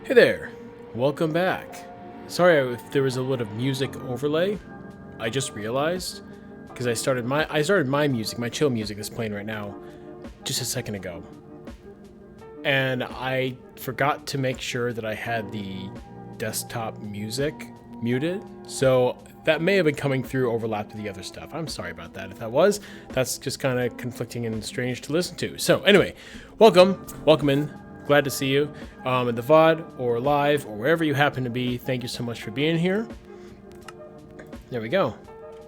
Hey there, welcome back. Sorry if there was a little music overlay. I just realized because I started my music, my chill music that's playing right now, just a second ago, and I forgot to make sure that I had the desktop music muted. So that may have been coming through overlapped with the other stuff. I'm sorry about that. If that was, that's just kind of conflicting and strange to listen to. So anyway, welcome in. Glad to see you in the VOD or live or wherever you happen to be. Thank you so much for being here. There we go.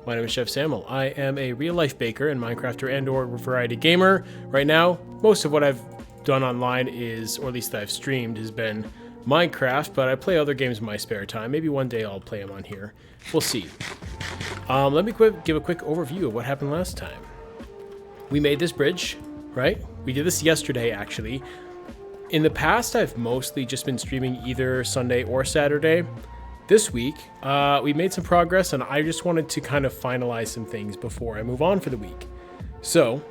My name is Chef Samuel. I am a real-life baker and Minecrafter and/or variety gamer. Right now, most of what I've done online is, or at least that I've streamed, has been Minecraft, but I play other games in my spare time. Maybe one day I'll play them on here. We'll see. Let me give a quick overview of what happened last time. We made this bridge, right? We did this yesterday, actually. In the past, I've mostly just been streaming either Sunday or Saturday. This week, we made some progress, and I just wanted to kind of finalize some things before I move on for the week. So,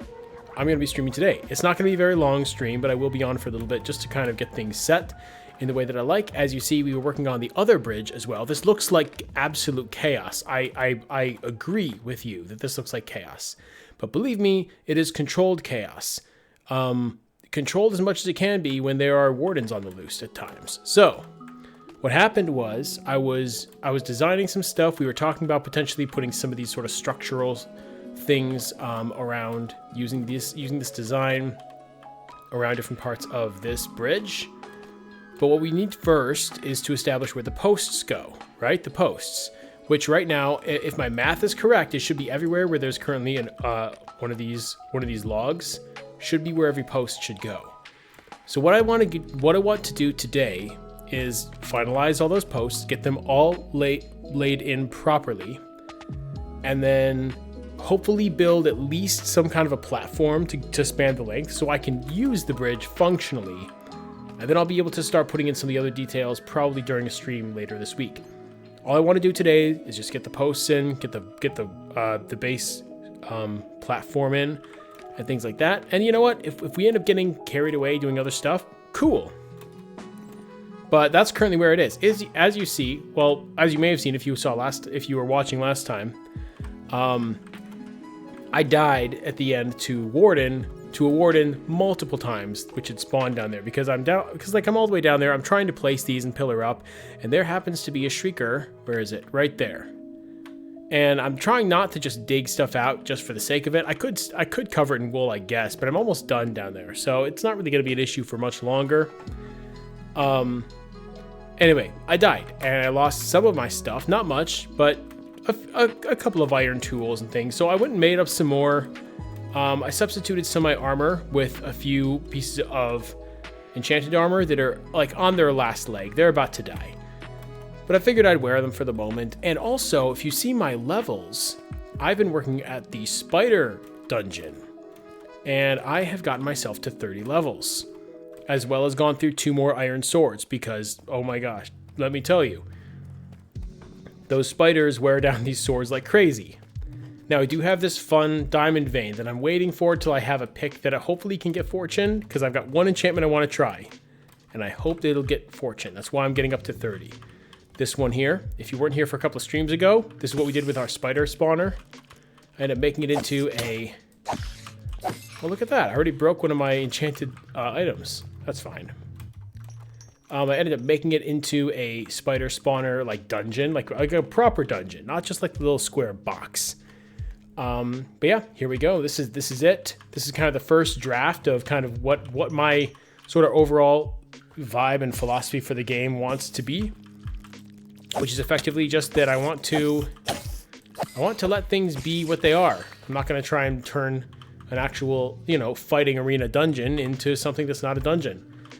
I'm going to be streaming today. It's not going to be a very long stream, but I will be on for a little bit just to kind of get things set in the way that I like. As you see, we were working on the other bridge as well. This looks like absolute chaos. I agree with you that this looks like chaos. But believe me, it is controlled chaos. Controlled as much as it can be when there are wardens on the loose at times. So, what happened was I was designing some stuff. We were talking about potentially putting some of these sort of structural things around using this design around different parts of this bridge. But what we need first is to establish where the posts go, right? The posts, which right now, if my math is correct, it should be everywhere where there's currently one of these logs. Should be where every post should go. So what I want to do today is finalize all those posts, get them all laid in properly, and then hopefully build at least some kind of a platform to span the length so I can use the bridge functionally. And then I'll be able to start putting in some of the other details probably during a stream later this week. All I want to do today is just get the posts in, get the base platform in, and things like that. And you know what? If we end up getting carried away doing other stuff, cool. But that's currently where it is. As you see, well, as you may have seen if you were watching last time, I died at the end to a warden multiple times, which had spawned down there because I'm all the way down there. I'm trying to place these and pillar up, and there happens to be a shrieker. Where is it? Right there. And I'm trying not to just dig stuff out just for the sake of it. I could cover it in wool, I guess, but I'm almost done down there, so it's not really going to be an issue for much longer. Anyway, I died, and I lost some of my stuff. Not much, but a couple of iron tools and things. So I went and made up some more. I substituted some of my armor with a few pieces of enchanted armor that are like on their last leg. They're about to die. But I figured I'd wear them for the moment. And also, if you see my levels, I've been working at the spider dungeon. And I have gotten myself to 30 levels. As well as gone through 2 more iron swords. Because, oh my gosh, let me tell you. Those spiders wear down these swords like crazy. Now, I do have this fun diamond vein that I'm waiting for till I have a pick that I hopefully can get fortune. Because I've got one enchantment I want to try. And I hope that it'll get fortune. That's why I'm getting up to 30. This one here, if you weren't here for a couple of streams ago, this is what we did with our spider spawner. I ended up making it into a... Oh, look at that. I already broke one of my enchanted items. That's fine. I ended up making it into a spider spawner, like dungeon, like a proper dungeon, not just like the little square box. But yeah, here we go. This is it. This is kind of the first draft of kind of what my sort of overall vibe and philosophy for the game wants to be. Which is effectively just that I want to let things be what they are. I'm not going to try and turn an actual, fighting arena dungeon into something that's not a dungeon.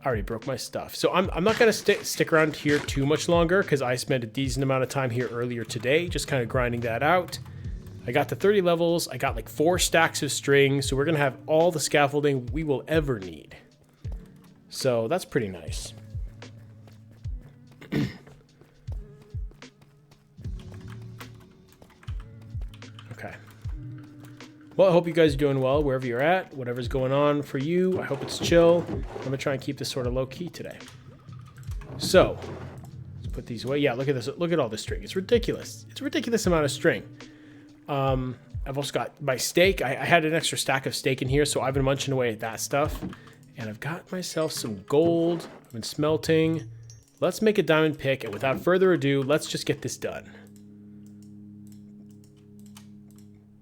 I already broke my stuff. So I'm not going to stick around here too much longer because I spent a decent amount of time here earlier today, just kind of grinding that out. I got to 30 levels. I got like 4 stacks of string. So we're going to have all the scaffolding we will ever need. So that's pretty nice. Okay. Well, I hope you guys are doing well wherever you're at, whatever's going on for you. I hope it's chill. I'm going to try and keep this sort of low key today. So let's put these away. Yeah, look at this. Look at all this string. It's ridiculous. It's a ridiculous amount of string. I've also got my steak. I had an extra stack of steak in here, so I've been munching away at that stuff. And I've got myself some gold. I've been smelting. Let's make a diamond pick, and without further ado, let's just get this done.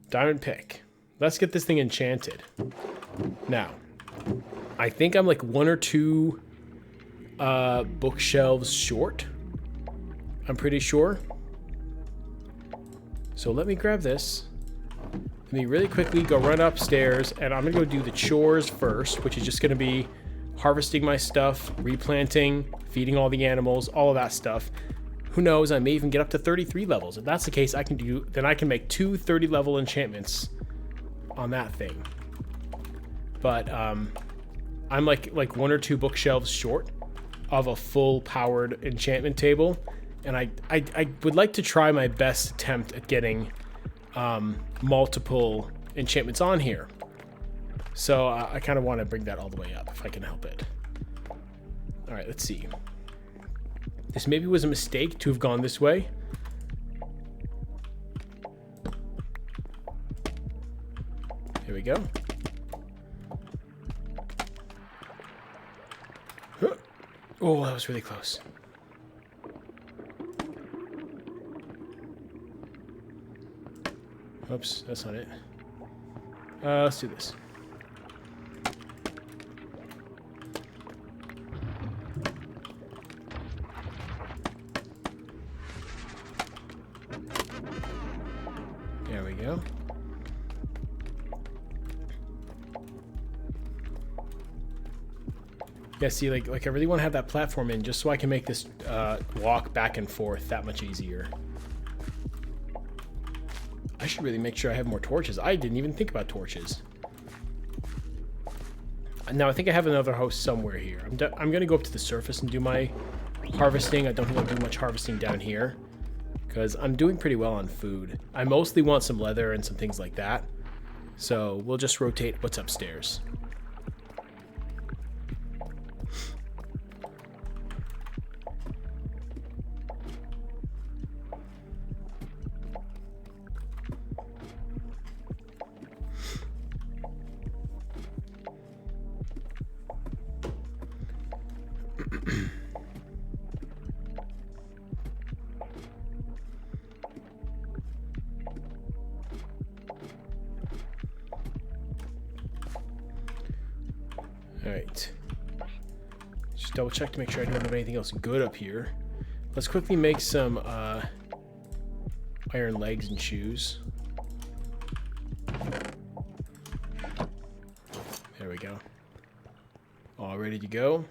Diamond pick. Let's get this thing enchanted. Now, I think I'm like 1 or 2 bookshelves short. I'm pretty sure. So let me grab this. Let me really quickly go run upstairs, and I'm going to go do the chores first, which is just going to be harvesting my stuff, replanting, feeding all the animals, all of that stuff. Who knows, I may even get up to 33 levels. If that's the case, I can make 2 30-level enchantments on that thing. But I'm like 1 or 2 bookshelves short of a full-powered enchantment table, and I would like to try my best attempt at getting multiple enchantments on here. So I kind of want to bring that all the way up if I can help it. All right, let's see. This maybe was a mistake to have gone this way. Here we go. Oh, that was really close. Oops, that's not it. Let's do this. There we go. Yeah, see, like I really want to have that platform in just so I can make this walk back and forth that much easier. I should really make sure I have more torches. I didn't even think about torches. Now, I think I have another house somewhere here. I'm going to go up to the surface and do my harvesting. I don't think I'll do much harvesting down here because I'm doing pretty well on food. I mostly want some leather and some things like that. So we'll just rotate what's upstairs. Alright. Just double check to make sure I don't have anything else good up here. Let's quickly make some iron legs and shoes. There we go. All ready to go.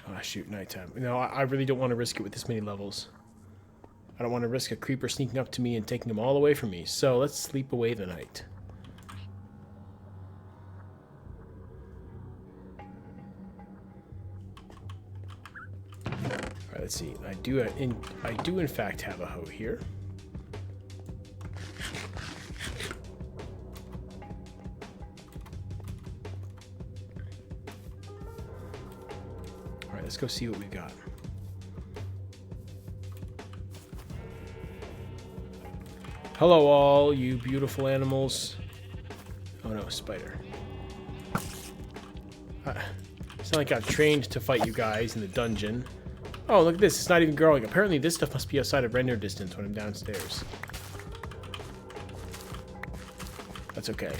Ah, shoot, nighttime. No, I really don't want to risk it with this many levels. I don't want to risk a creeper sneaking up to me and taking them all away from me. So let's sleep away the night. Alright, let's see. I do in fact have a hoe here. Alright, let's go see what we've got. Hello all, you beautiful animals. Oh no, spider. It's not like I got trained to fight you guys in the dungeon. Oh, look at this, it's not even growing. Apparently this stuff must be outside of render distance when I'm downstairs. That's okay.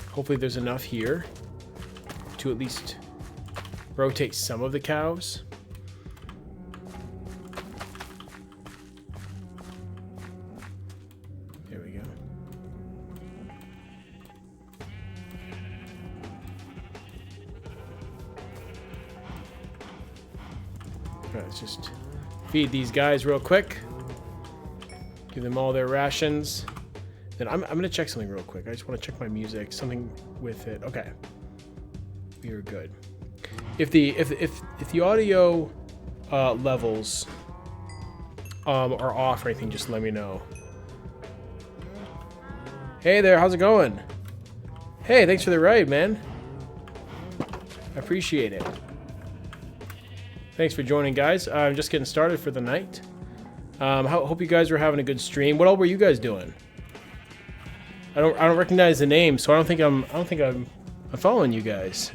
Hopefully there's enough here to at least rotate some of the cows. Let's just feed these guys real quick. Give them all their rations. Then I'm going to check something real quick. I just want to check my music. Something with it. Okay. We are good. If the audio levels are off or anything, just let me know. Hey there, how's it going? Hey, thanks for the ride, man. I appreciate it. Thanks for joining, guys. I'm just getting started for the night. Hope you guys were having a good stream. What all were you guys doing? I don't recognize the name, so I don't think I'm following you guys.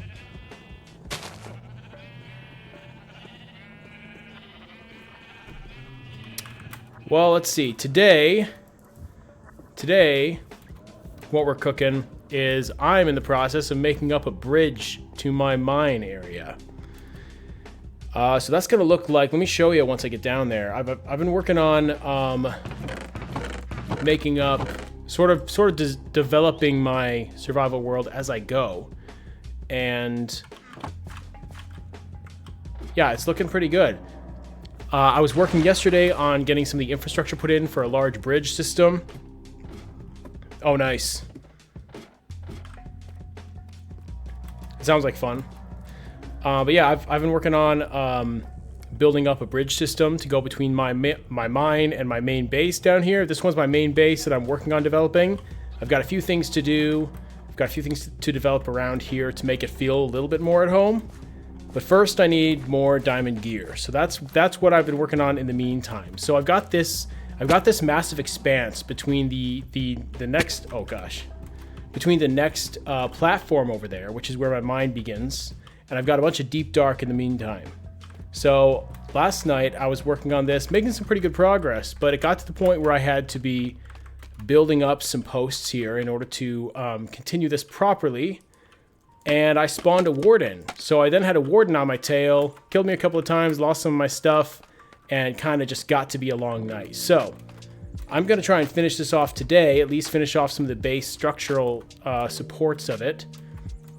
Well, let's see. Today, what we're cooking is I'm in the process of making up a bridge to my mine area. So that's gonna look like. Let me show you once I get down there. I've been working on making up, sort of developing my survival world as I go, and yeah, it's looking pretty good. I was working yesterday on getting some of the infrastructure put in for a large bridge system. Oh, nice. It sounds like fun. But yeah, I've been working on building up a bridge system to go between my mine and my main base down here. This one's my main base that I'm working on developing. I've got a few things to do. I've got a few things to develop around here to make it feel a little bit more at home. But first I need more diamond gear. So that's what I've been working on in the meantime. So I've got this massive expanse between the next, oh gosh, between the next platform over there, which is where my mine begins, and I've got a bunch of deep dark in the meantime. So last night I was working on this, making some pretty good progress, but it got to the point where I had to be building up some posts here in order to continue this properly. And I spawned a warden. So I then had a warden on my tail, killed me a couple of times, lost some of my stuff, and kind of just got to be a long night. So I'm going to try and finish this off today, at least finish off some of the base structural supports of it,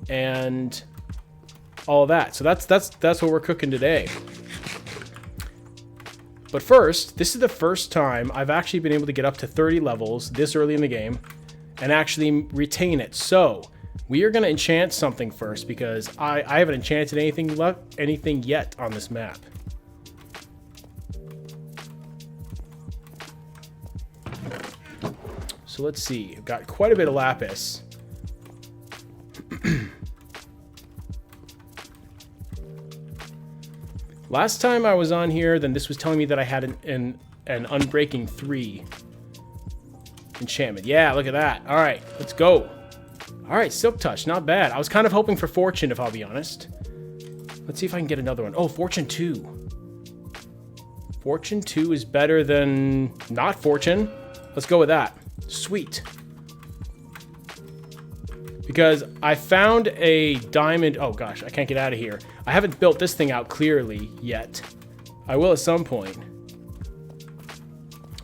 and all of that. So that's what we're cooking today. But first, this is the first time I've actually been able to get up to 30 levels this early in the game and actually retain it. So we are going to enchant something first, because I haven't enchanted anything yet on this map. So let's see. I've got quite a bit of lapis. Last time I was on here, then this was telling me that I had an Unbreaking 3 enchantment. Yeah, look at that. All right, let's go. All right, Silk Touch, not bad. I was kind of hoping for Fortune, if I'll be honest. Let's see if I can get another one. Oh, Fortune 2. Fortune 2 is better than not Fortune. Let's go with that. Sweet. Because I found a diamond. Oh gosh, I can't get out of here. I haven't built this thing out clearly yet. I will at some point.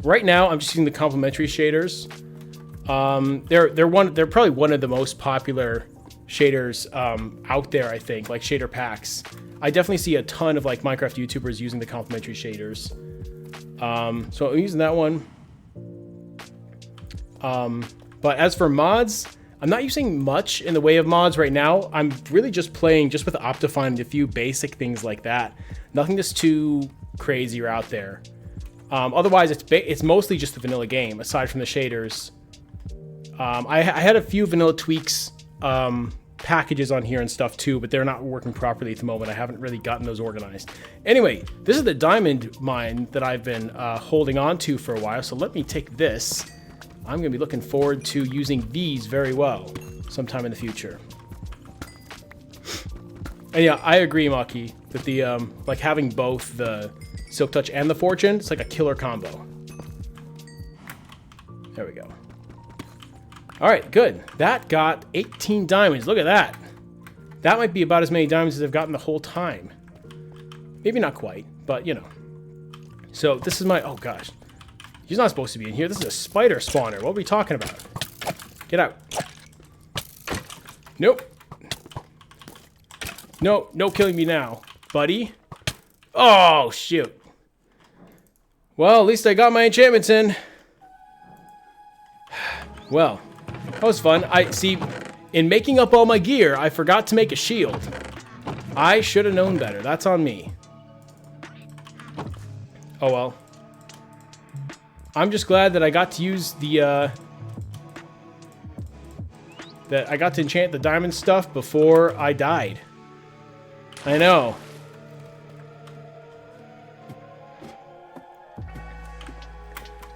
Right now, I'm just using the complementary shaders. They're probably one of the most popular shaders out there, I think, like shader packs. I definitely see a ton of like Minecraft YouTubers using the complementary shaders. So I'm using that one. But as for mods, I'm not using much in the way of mods right now. I'm really just playing just with Optifine and a few basic things like that. Nothing that's too crazy or out there. Otherwise, it's mostly just the vanilla game, aside from the shaders. I had a few vanilla tweaks packages on here and stuff too, but they're not working properly at the moment. I haven't really gotten those organized. Anyway, this is the diamond mine that I've been holding on to for a while, so let me take this. I'm going to be looking forward to using these very well sometime in the future. And yeah, I agree, Maki, that the like having both the Silk Touch and the Fortune, it's like a killer combo. There we go. All right, good. That got 18 diamonds. Look at that. That might be about as many diamonds as I've gotten the whole time. Maybe not quite, but you know. So this is my, oh gosh. He's not supposed to be in here. This is a spider spawner. What are we talking about? Get out. Nope. No killing me now, buddy. Oh, shoot. Well, at least I got my enchantments in. Well, that was fun. I see, in making up all my gear, I forgot to make a shield. I should have known better. That's on me. Oh well. I'm just glad that I got to use the that I got to enchant the diamond stuff before I died. I know.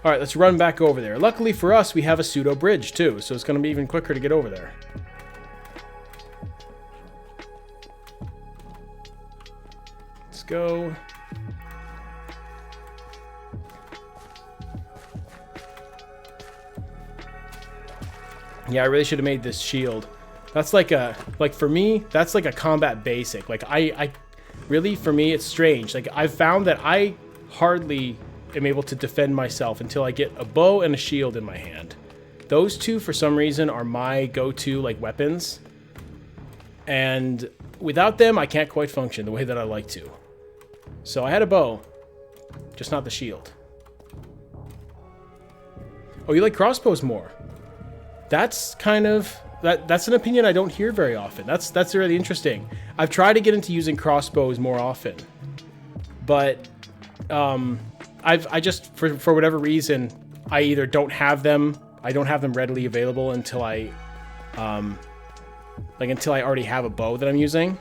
Alright, let's run back over there. Luckily for us, we have a pseudo bridge too, so it's going to be even quicker to get over there. Let's go. Yeah, I really should have made this shield. That's like a, for me, that's like a combat basic. Like, I really, for me, it's strange. Like, I've found that I hardly am able to defend myself until I get a bow and a shield in my hand. Those two, for some reason, are my go-to, like, weapons. And without them, I can't quite function the way that I like to. So I had a bow, just not the shield. Oh, you like crossbows more? That's kind of... That's an opinion I don't hear very often. That's really interesting. I've tried to get into using crossbows more often. But... I just, for whatever reason, I either don't have them, I don't have them readily available until I, until I already have a bow that I'm using.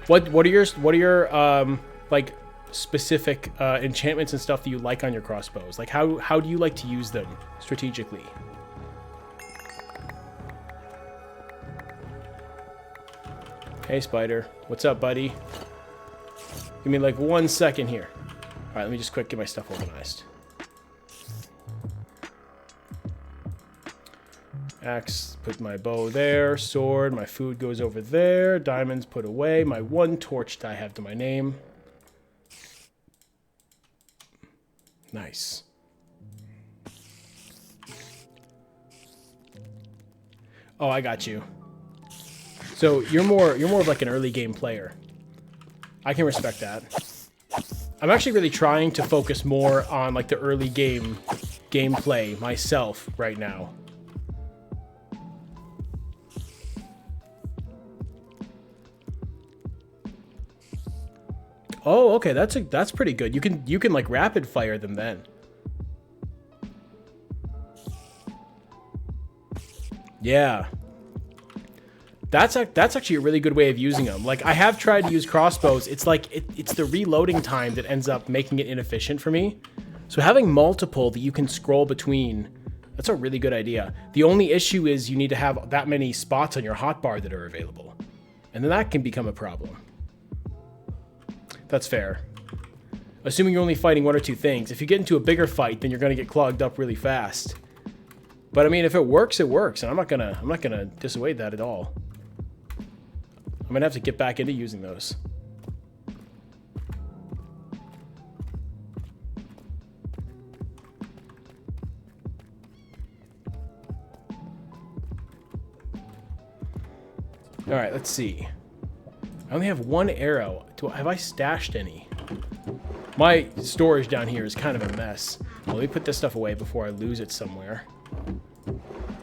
What are your like, specific, enchantments and stuff that you like on your crossbows? Like, how do you like to use them strategically? Hey, Spider. What's up, buddy? Give me like 1 second here. All right, let me just quick get my stuff organized. Axe, put my bow there. Sword, my food goes over there. Diamonds put away. My one torch that I have to my name. Nice. Oh, I got you. So you're more of like an early game player. I can respect that. I'm actually really trying to focus more on like the early game gameplay myself right now. Oh, okay, that's pretty good. You can like rapid fire them then. Yeah. That's actually a really good way of using them. Like, I have tried to use crossbows. It's like, it's the reloading time that ends up making it inefficient for me. So having multiple that you can scroll between, that's a really good idea. The only issue is you need to have that many spots on your hotbar that are available. And then that can become a problem. That's fair. Assuming you're only fighting one or two things. If you get into a bigger fight, then you're going to get clogged up really fast. But I mean, if it works, it works. And I'm not gonna dissuade that at all. I'm gonna have to get back into using those. All right, let's see. I only have one arrow. Have I stashed any? My storage down here is kind of a mess. Well, let me put this stuff away before I lose it somewhere.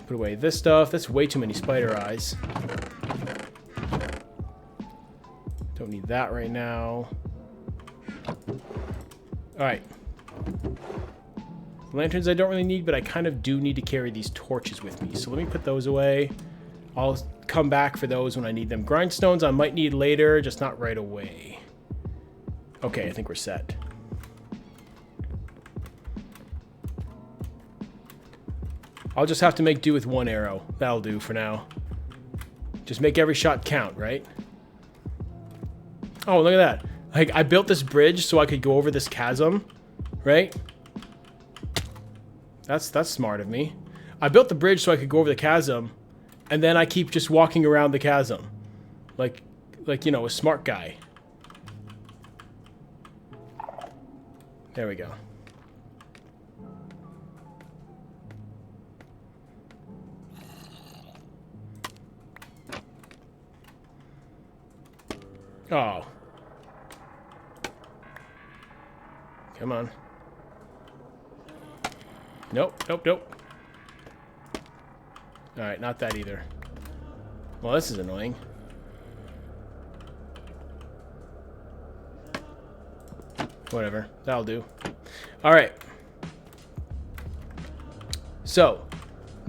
Put away this stuff. That's way too many spider eyes. Don't need that right now. Alright. Lanterns I don't really need, but I kind of do need to carry these torches with me. So let me put those away. I'll come back for those when I need them. Grindstones I might need later, just not right away. Okay, I think we're set. I'll just have to make do with one arrow. That'll do for now. Just make every shot count, right? Oh, look at that. Like, I built this bridge so I could go over this chasm, right? That's smart of me. I built the bridge so I could go over the chasm, and then I keep just walking around the chasm. Like, you know, a smart guy. There we go. Oh. Come on. Nope, nope, nope. Alright, not that either. Well, this is annoying. Whatever. That'll do. Alright. So,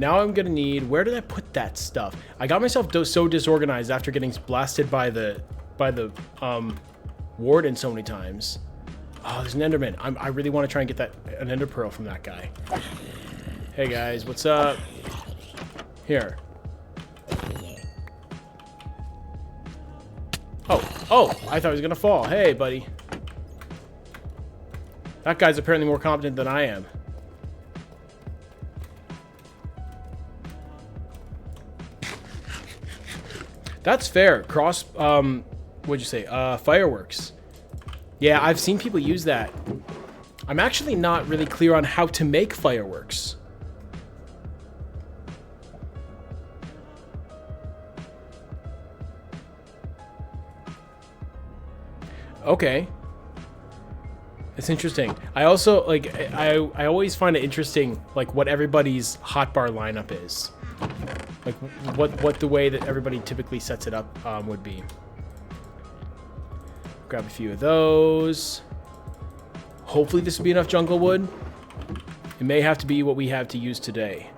Now I'm gonna need, where did I put that stuff? I got myself so disorganized after getting blasted by the warden so many times. Oh, there's an Enderman. I really want to try and get an Ender Pearl from that guy. Hey guys, what's up? Here. Oh, I thought he was gonna fall. Hey, buddy. That guy's apparently more competent than I am. That's fair. What'd you say? Fireworks. Yeah, I've seen people use that. I'm actually not really clear on how to make fireworks. Okay. It's interesting. I also, like, I always find it interesting, like, what everybody's hotbar lineup is. Like, what the way that everybody typically sets it up would be. Grab a few of those. Hopefully this will be enough jungle wood. It may have to be what we have to use today.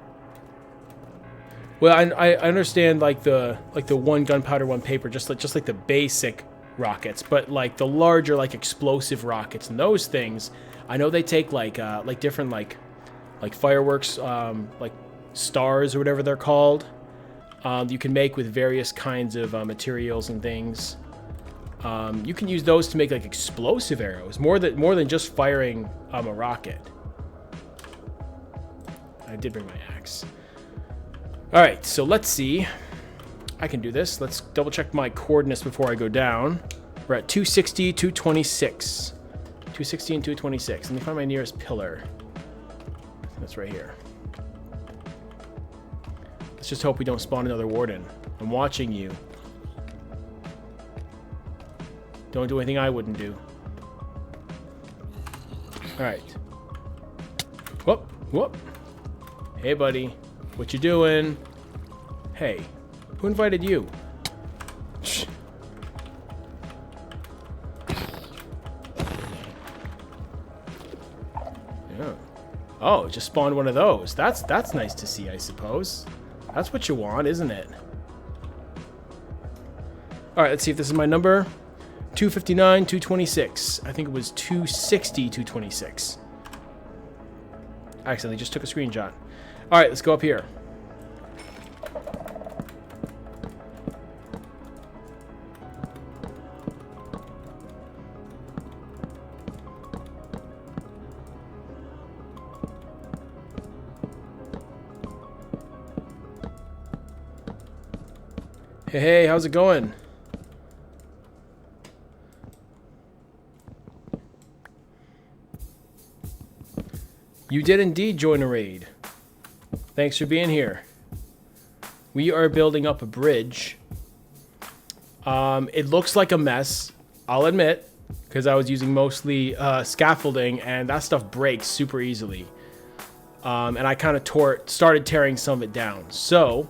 Well, I understand, like the one gunpowder, one paper, just like the basic rockets, but like the larger, like explosive rockets and those things, I know they take like different like fireworks, like stars or whatever they're called. You can make with various kinds of materials and things. You can use those to make like explosive arrows, more than just firing a rocket. I did bring my axe. All right, so let's see. I can do this. Let's double check my coordinates before I go down. We're at 260, 226. 260 and 226. Let me find my nearest pillar. That's right here. Let's just hope we don't spawn another warden. I'm watching you. Don't do anything I wouldn't do. Alright. Whoop, whoop. Hey, buddy. What you doing? Hey. Who invited you? Shh. Yeah. Oh, just spawned one of those. That's nice to see, I suppose. That's what you want, isn't it? Alright, let's see if this is my number. 259, 226. I think it was 260, 226. I accidentally just took a screenshot. Alright, let's go up here. Hey, how's it going? You did indeed join a raid. Thanks for being here. We are building up a bridge. It looks like a mess, I'll admit, because I was using mostly scaffolding, and that stuff breaks super easily. And I kind of started tearing some of it down. So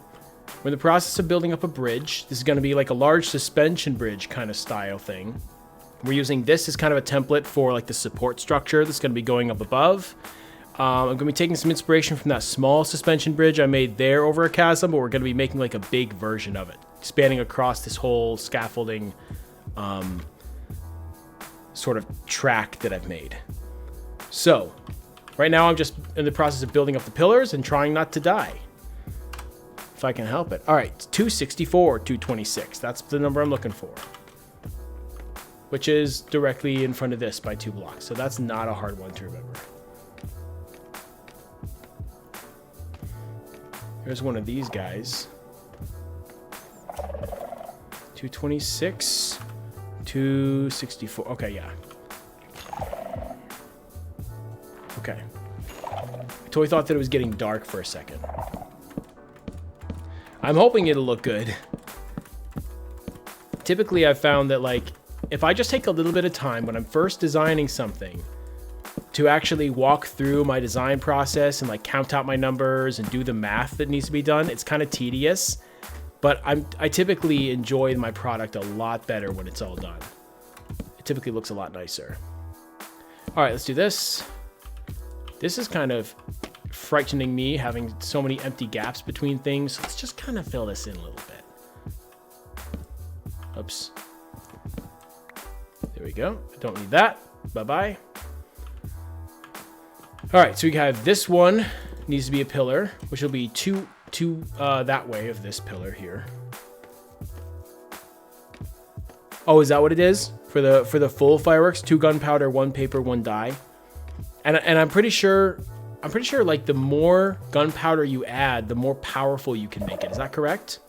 we're in the process of building up a bridge. This is going to be like a large suspension bridge kind of style thing. We're using this as kind of a template for like the support structure that's going to be going up above. I'm going to be taking some inspiration from that small suspension bridge I made there over a chasm, but we're going to be making like a big version of it, spanning across this whole scaffolding sort of track that I've made. So right now I'm just in the process of building up the pillars and trying not to die. If I can help it. All right, 264, 226. That's the number I'm looking for. Which is directly in front of this by 2 blocks. So that's not a hard one to remember. Here's one of these guys. 226, 264. Okay, yeah. Okay. I totally thought that it was getting dark for a second. I'm hoping it'll look good. Typically, I've found that, like, if I just take a little bit of time when I'm first designing something to actually walk through my design process and, like, count out my numbers and do the math that needs to be done, it's kind of tedious. But I typically enjoy my product a lot better when it's all done. It typically looks a lot nicer. All right, let's do this. This is kind of frightening me, having so many empty gaps between things. Let's just kind of fill this in a little bit. Oops. There we go. I don't need that. Bye-bye. All right, so we have this one needs to be a pillar, which will be two that way of this pillar here. Oh, is that what it is for the full fireworks? 2 gunpowder, 1 paper, 1 dye. And I'm pretty sure like the more gunpowder you add, the more powerful you can make it. Is that correct?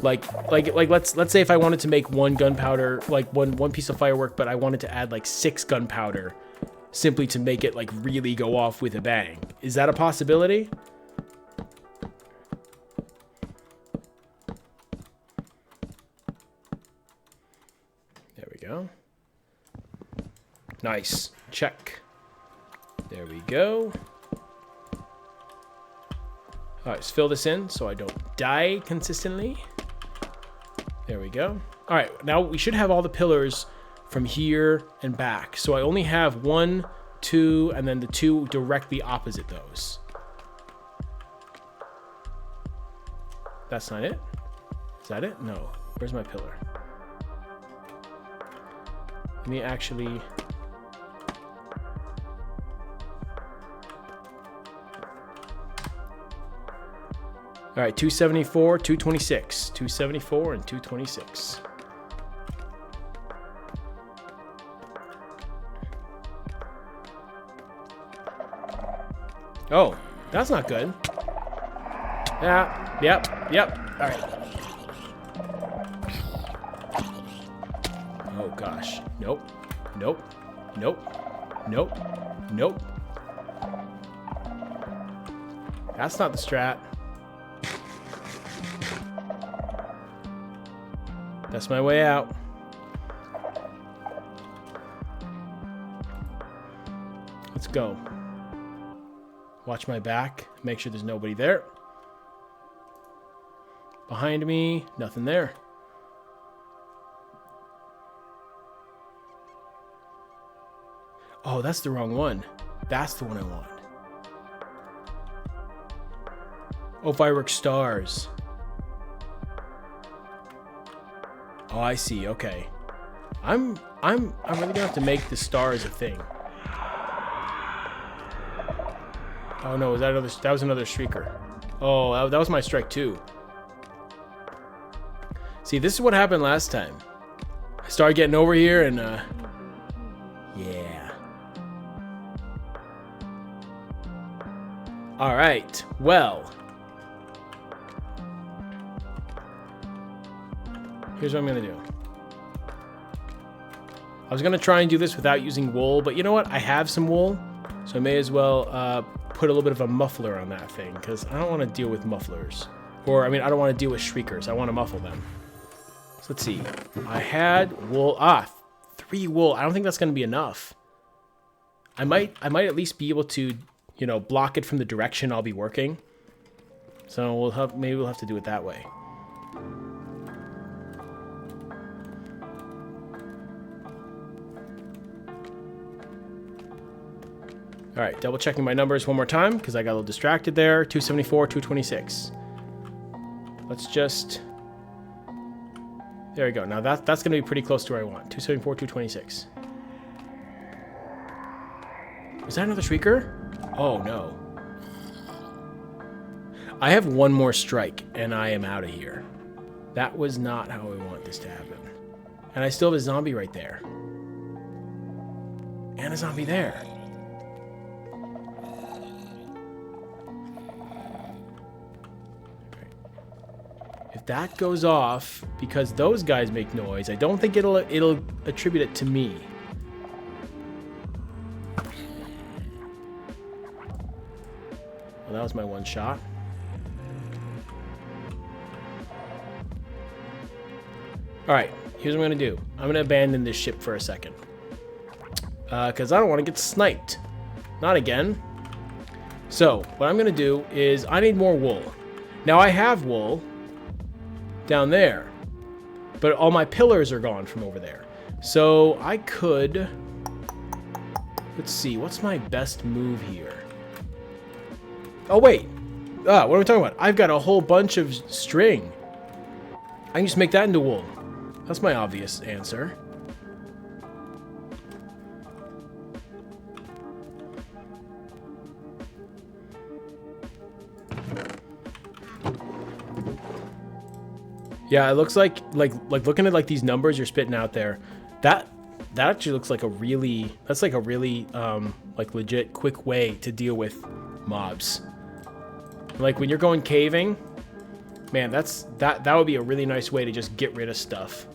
Like let's say if I wanted to make 1 gunpowder, like one piece of firework, but I wanted to add like 6 gunpowder simply to make it like really go off with a bang. Is that a possibility? There we go. Nice. Check. There we go. All right, let's fill this in so I don't die consistently. There we go. All right, now we should have all the pillars from here and back. So I only have 1, 2, and then the 2 directly opposite those. That's not it? Is that it? No. Where's my pillar? Let me actually... All right, 274, 226. 274 and 226. Oh, that's not good. Yeah, yep. All right. Oh, gosh. Nope. That's not the strat. That's my way out. Let's go. Watch my back. Make sure there's nobody there. Behind me, nothing there. Oh, that's the wrong one. That's the one I want. Oh, fireworks stars. Oh, I see. Okay. I'm really gonna have to make the stars a thing. Oh no, was that another? That was another shrieker. Oh, that was my strike too. See, this is what happened last time. I started getting over here and yeah. All right. Well, here's what I'm gonna do. I was gonna try and do this without using wool, but you know what? I have some wool, so I may as well put a little bit of a muffler on that thing, because I don't want to deal with mufflers. Or, I mean, I don't want to deal with shriekers. I want to muffle them. So let's see. I had wool. 3 wool. I don't think that's going to be enough. I might at least be able to, you know, block it from the direction I'll be working. So maybe we'll have to do it that way. All right, double checking my numbers one more time because I got a little distracted there. 274, 226. Let's just... There we go. Now that's going to be pretty close to where I want. 274, 226. Was that another shrieker? Oh, no. I have one more strike, and I am out of here. That was not how I want this to happen. And I still have a zombie right there. And a zombie there. If that goes off, because those guys make noise, I don't think it'll attribute it to me. Well, that was my one shot. All right, here's what I'm gonna do. I'm gonna abandon this ship for a second. Because I don't want to get sniped. Not again. So, what I'm gonna do is, I need more wool. Now, I have wool down there, but all my pillars are gone from over there. So I could, let's see, what's my best move here? Oh, wait. What am I talking about? I've got a whole bunch of string. I can just make that into wool. That's my obvious answer. Yeah, it looks like looking at like these numbers you're spitting out there, that actually looks like a really like legit quick way to deal with mobs. Like when you're going caving, man, that would be a really nice way to just get rid of stuff.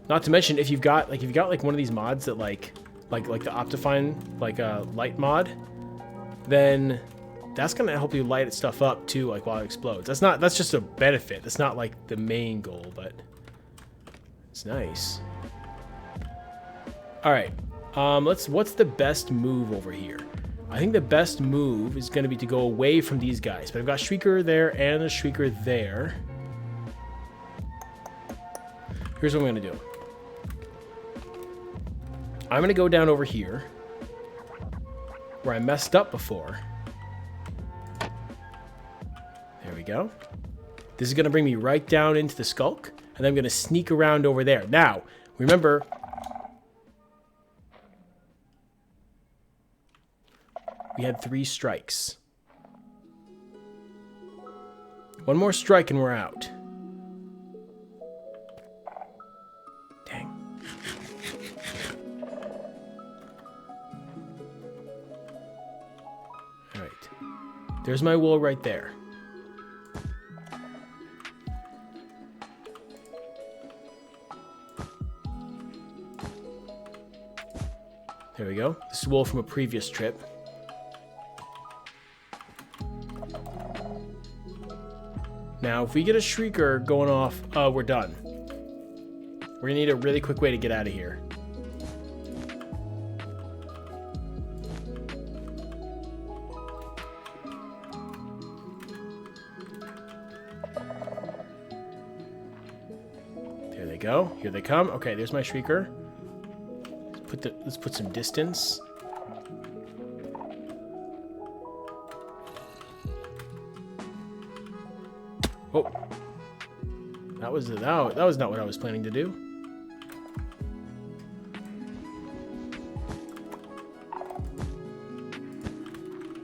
Not to mention if you've got like one of these mods that like the Optifine light mod, then that's gonna help you light stuff up too, like while it explodes. That's just a benefit. That's not like the main goal, but it's nice. All right, what's the best move over here? I think the best move is gonna be to go away from these guys. But I've got Shrieker there and a Shrieker there. Here's what I'm gonna do. I'm gonna go down over here where I messed up before. There we go. This is going to bring me right down into the skulk, and then I'm going to sneak around over there. Now, remember, we had 3 strikes. One more strike and we're out. Dang. All right. There's my wool right there. There we go. This is wool from a previous trip. Now, if we get a Shrieker going off, we're done. We're gonna need a really quick way to get out of here. There they go. Here they come. Okay, there's my Shrieker. Let's put some distance. Oh, that was not what I was planning to do.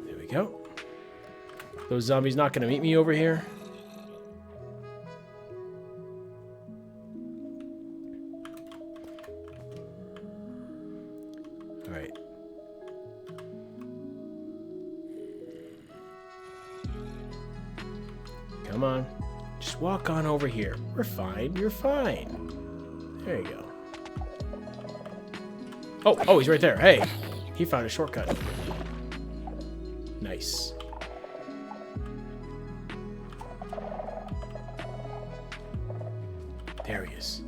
There we go. Those zombies not gonna meet me over here. All right. Come on. Just walk on over here. We're fine. You're fine. There you go. Oh, he's right there. Hey, he found a shortcut. Nice. There he is.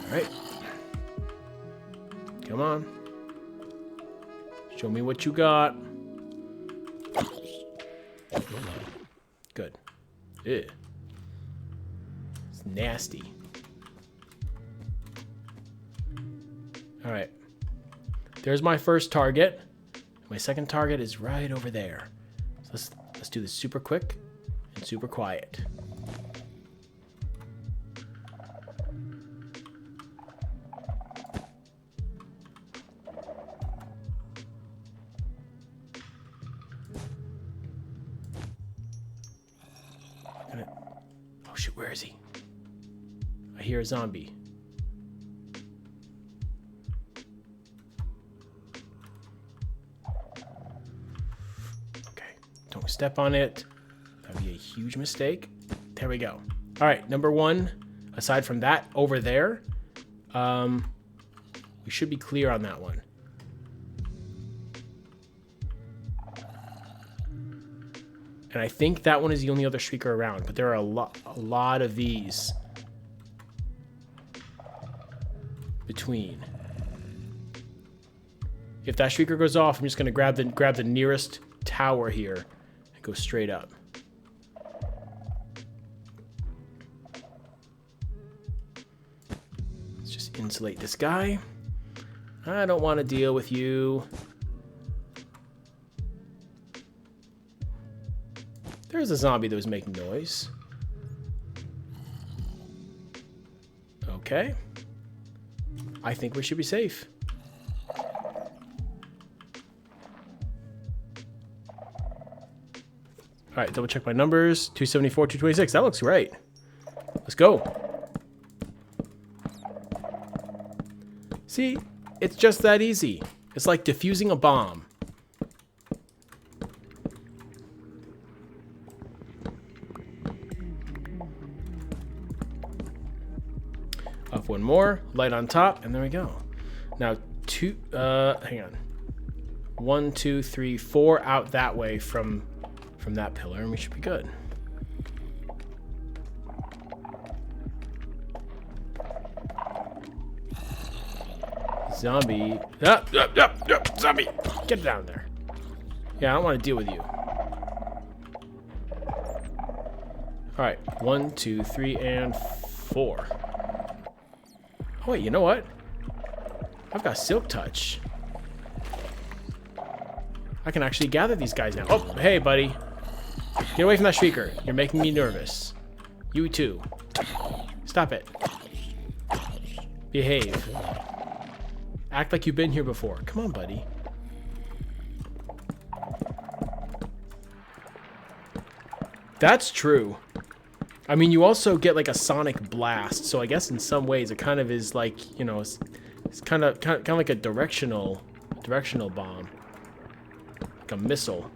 All right. Come on. Show me what you got. Good. Ew. It's nasty. All right. There's my first target. My second target is right over there. So let's do this super quick and super quiet. Oh shit, where is he? I hear a zombie. Okay, don't step on it. That'd be a huge mistake. There we go. All right, number one, aside from that over there, we should be clear on that one. And I think that one is the only other Shrieker around, but there are a lot of these between. If that Shrieker goes off, I'm just gonna grab the nearest tower here and go straight up. Let's just insulate this guy. I don't want to deal with you. There's a zombie that was making noise. Okay. I think we should be safe. All right, double check my numbers. 274, 226. That looks right. Let's go. See, it's just that easy. It's like defusing a bomb. Up one more, light on top, and there we go. Now hang on. 1, 2, 3, 4 out that way from that pillar, and we should be good. Zombie. Zombie! Get down there. Yeah, I don't want to deal with you. Alright, 1, 2, 3, and 4. Oh, wait, you know what? I've got Silk Touch. I can actually gather these guys now. Oh, hey, buddy. Get away from that shrieker. You're making me nervous. You too. Stop it. Behave. Act like you've been here before. Come on, buddy. That's true. I mean, you also get like a sonic blast, so I guess in some ways it kind of is like, you know, it's kind of like a directional bomb, like a missile.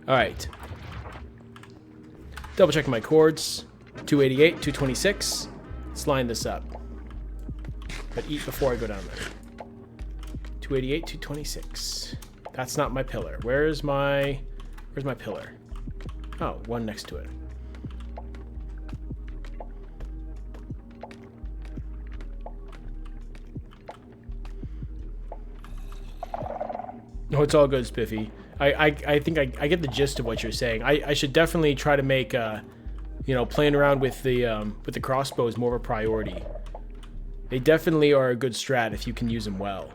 All right. Double checking my chords. 288, 226. Let's line this up. But eat before I go down there. 288, 226. That's not my pillar. Where's my pillar? Oh, one next to it. No, it's all good, Spiffy. I think I get the gist of what you're saying. I should definitely try to make you know, playing around with the crossbows more of a priority. They definitely are a good strat if you can use them well.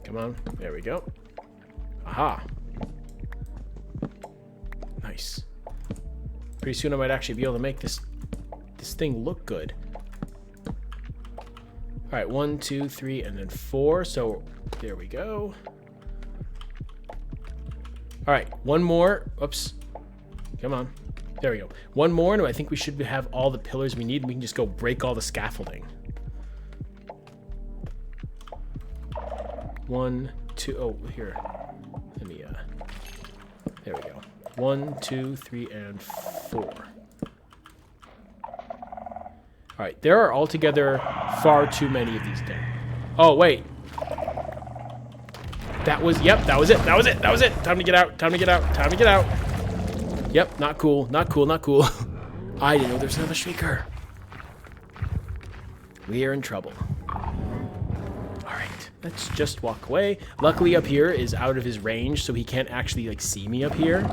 Come on, there we go. Aha. Nice. Pretty soon I might actually be able to make this thing look good. All right, 1, 2, 3, and then 4. So there we go. All right, one more. Oops. Come on. There we go. One more, and I think we should have all the pillars we need, and we can just go break all the scaffolding. 1, 2. Oh, here. Let me. There we go. 1, 2, 3, and 4. All right, there are altogether far too many of these things. Oh, wait. That was, yep, that was it. That was it. That was it. Time to get out. Time to get out. Time to get out. Yep, not cool. Not cool. Not cool. I didn't know there's another shrieker. We are in trouble. All right, let's just walk away. Luckily, up here is out of his range, so he can't actually, like, see me up here.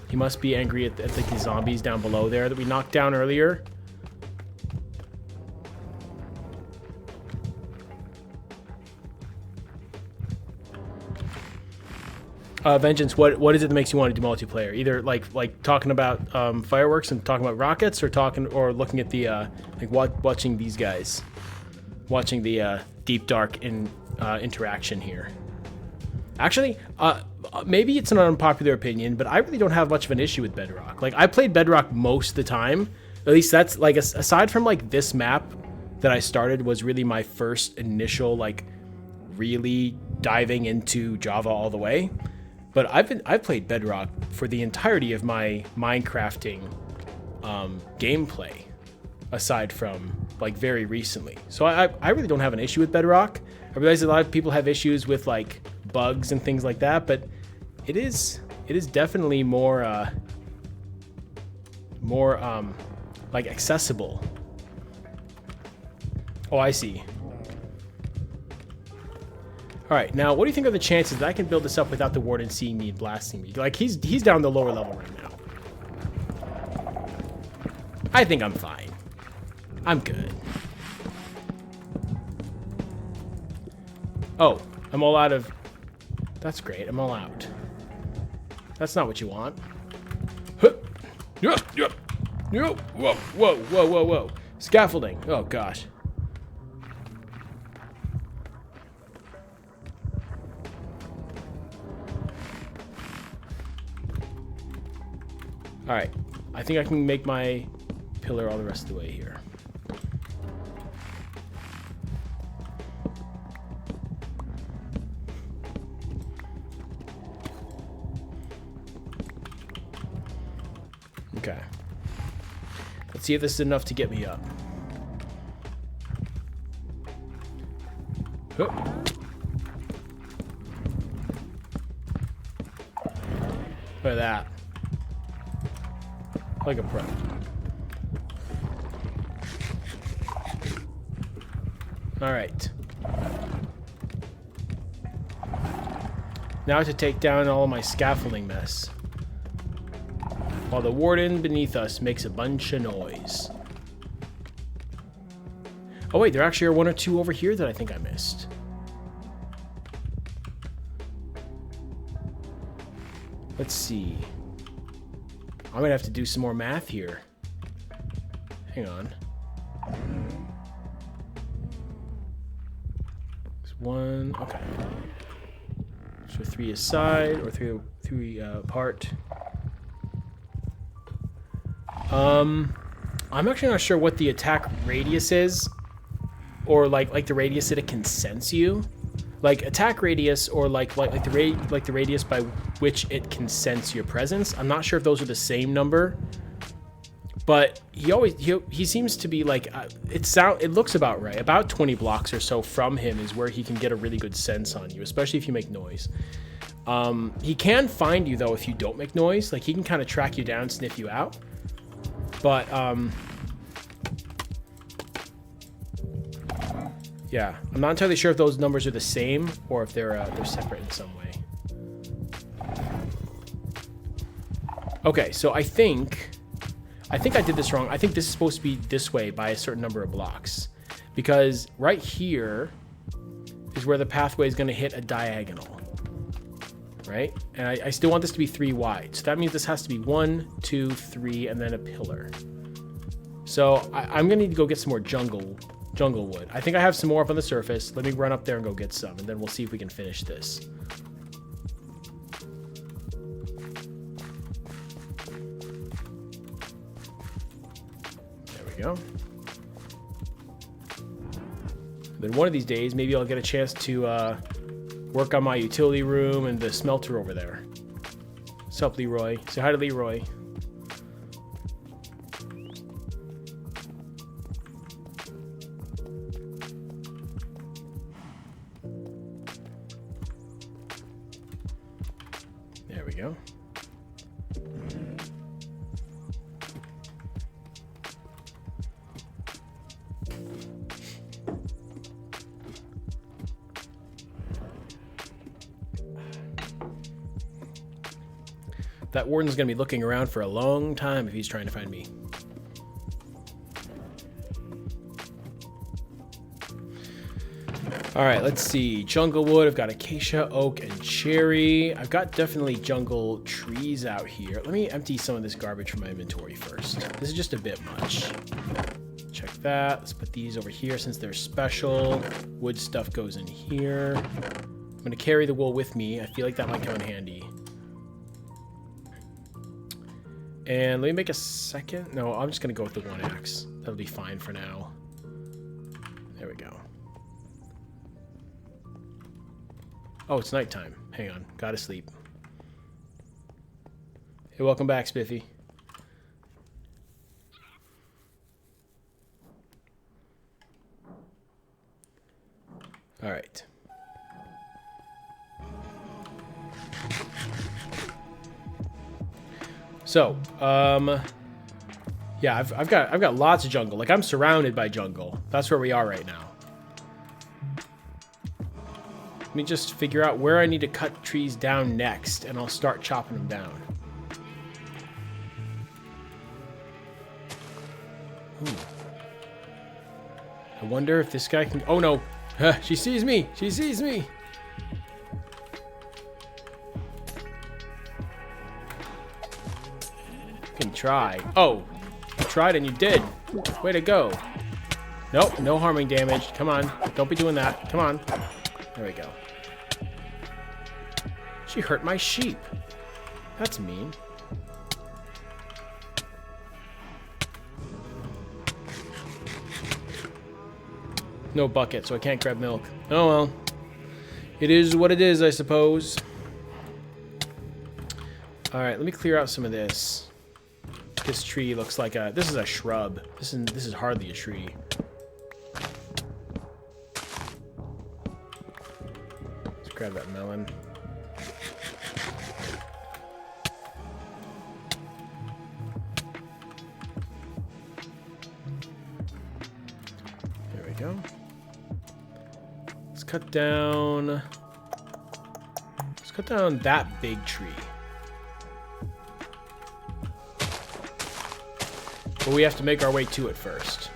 He must be angry at the zombies down below there that we knocked down earlier. Vengeance, what is it that makes you want to do multiplayer? Either like talking about fireworks and talking about rockets, or looking at the watching these guys, watching the deep dark interaction here. Actually, maybe it's an unpopular opinion, but I really don't have much of an issue with Bedrock. Like, I played Bedrock most of the time. At least that's, like, aside from, like, this map that I started was really my first initial, like, really diving into Java all the way. But I've played Bedrock for the entirety of my Minecrafting gameplay, aside from, like, very recently. So I really don't have an issue with Bedrock. I realize a lot of people have issues with, like, bugs and things like that, but it is definitely more like accessible. Oh, I see. All right, now what do you think are the chances that I can build this up without the warden seeing me and blasting me? Like, he's down the lower level right now. I think I'm fine. I'm good. Oh, I'm all out of... That's great. I'm all out. That's not what you want. Whoa, whoa, whoa, whoa, whoa. Scaffolding. Oh, gosh. All right. I think I can make my pillar all the rest of the way here. Okay. Let's see if this is enough to get me up. Look at that. Like a pro. All right. Now to take down all my scaffolding mess. While the warden beneath us makes a bunch of noise. Oh wait, there actually are one or two over here that I think I missed. Let's see. I'm gonna have to do some more math here. Hang on. There's one. Okay. So 3 aside or three apart. I'm actually not sure what the attack radius is, or like the radius that it can sense you. Like attack radius, or like the radius by which it can sense your presence. I'm not sure if those are the same number, but he seems to be like it looks about right. About 20 blocks or so from him is where he can get a really good sense on you, especially if you make noise. He can find you though if you don't make noise. Like he can kind of track you down, sniff you out. But yeah, I'm not entirely sure if those numbers are the same or if they're separate in some way. Okay, so I think I did this wrong. I think this is supposed to be this way by a certain number of blocks, because right here is where the pathway is going to hit a diagonal, right? And I still want this to be 3 wide, so that means this has to be 1, 2, 3, and then a pillar. So I'm gonna need to go get some more jungle wood. I think I have some more up on the surface. Let me run up there and go get some, and then we'll see if we can finish this. There we go. Then one of these days, maybe I'll get a chance to work on my utility room and the smelter over there. What's up, Leroy? Say hi to Leroy. There we go. That warden's gonna be looking around for a long time if he's trying to find me. All right, let's see. Jungle wood, I've got acacia, oak, and cherry. I've got definitely jungle trees out here. Let me empty some of this garbage from my inventory first. This is just a bit much. Check that. Let's put these over here since they're special. Wood stuff goes in here. I'm gonna carry the wool with me. I feel like that might come in handy. And let me make a second. No, I'm just going to go with the 1 axe. That'll be fine for now. There we go. Oh, it's nighttime. Hang on. Gotta sleep. Hey, welcome back, Spiffy. All right. So, yeah, I've got lots of jungle. Like, I'm surrounded by jungle. That's where we are right now. Let me just figure out where I need to cut trees down next, and I'll start chopping them down. Ooh. I wonder if this guy can... Oh, no. She sees me. She sees me. You can try. Oh, you tried and you did. Way to go. Nope, no harming damage. Come on. Don't be doing that. Come on. There we go. She hurt my sheep. That's mean. No bucket, so I can't grab milk. Oh well. It is what it is, I suppose. Alright, let me clear out some of this. This tree looks like a... This is a shrub. This is hardly a tree. Let's grab that melon. There we go. Let's cut down that big tree. But we have to make our way to it first.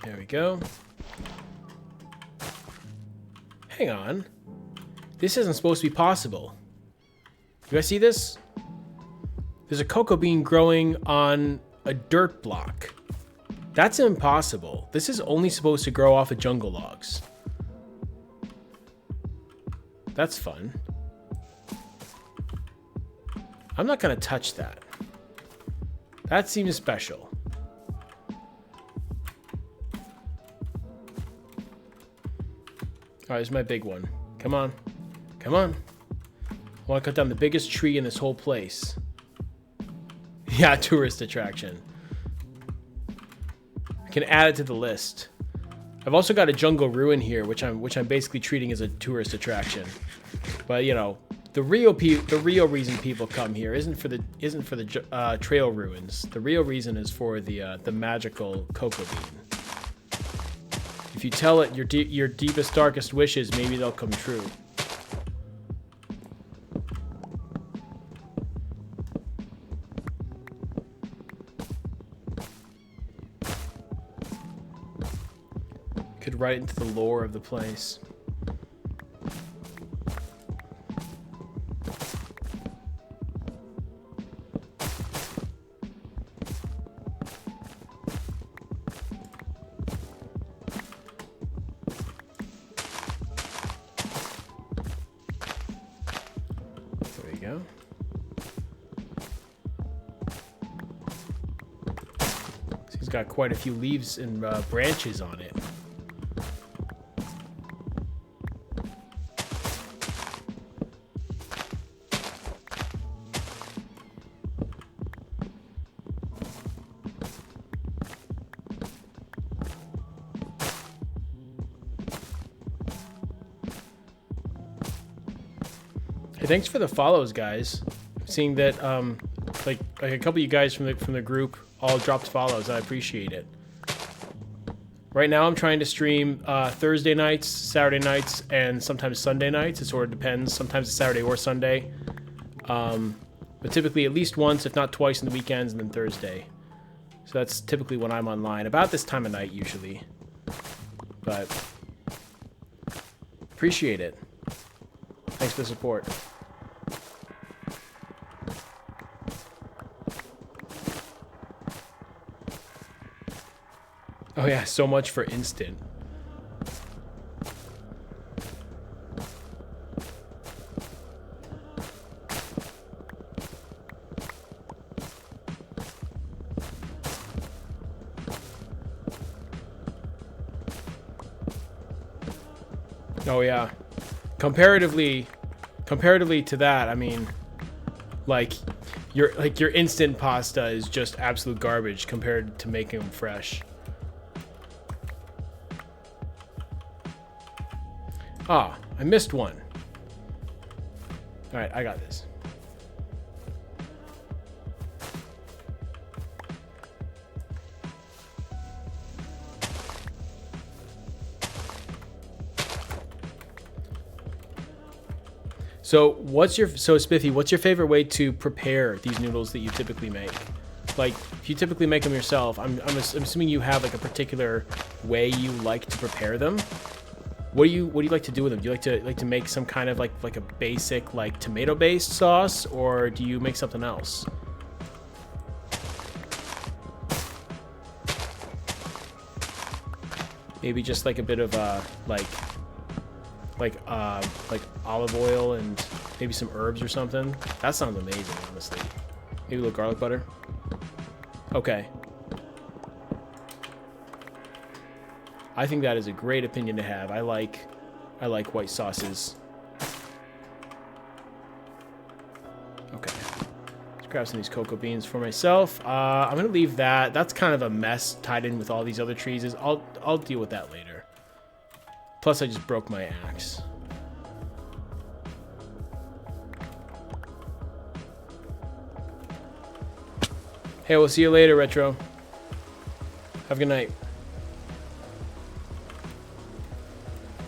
There we go. Hang on. This isn't supposed to be possible. You guys see this? There's a cocoa bean growing on a dirt block. That's impossible. This is only supposed to grow off of jungle logs. That's fun. I'm not gonna touch that. That seems special. Alright, this is my big one. Come on. Come on. I want to cut down the biggest tree in this whole place. Yeah, tourist attraction. I can add it to the list. I've also got a jungle ruin here, which I'm basically treating as a tourist attraction. But you know, the real reason people come here isn't for the trail ruins. The real reason is for the magical cocoa bean. If you tell it your deepest, darkest wishes, maybe they'll come true. Could write into the lore of the place. Go. He's got quite a few leaves and branches on it. Hey, thanks for the follows, guys. Seeing that like a couple of you guys from the group all dropped follows. I appreciate it. Right now I'm trying to stream Thursday nights, Saturday nights, and sometimes Sunday nights. It sort of depends. Sometimes it's Saturday or Sunday. But typically at least once, if not twice in the weekends, and then Thursday. So that's typically when I'm online. About this time of night, usually. But appreciate it. Thanks for the support. Oh yeah, so much for instant. Oh yeah. Comparatively to that, I mean, like your instant pasta is just absolute garbage compared to making them fresh. Ah, I missed one. All right, I got this. So Spiffy, what's your favorite way to prepare these noodles that you typically make? Like, if you typically make them yourself, I'm assuming you have like a particular way you like to prepare them. What do you like to do with them? Do you like to make some kind of like a basic like tomato-based sauce, or do you make something else? Maybe just like a bit of like olive oil and maybe some herbs or something. That sounds amazing, honestly. Maybe a little garlic butter. Okay. I think that is a great opinion to have. I like white sauces. Okay. Let's grab some of these cocoa beans for myself. I'm gonna leave that. That's kind of a mess tied in with all these other trees. I'll deal with that later. Plus, I just broke my axe. Hey, we'll see you later, Retro. Have a good night.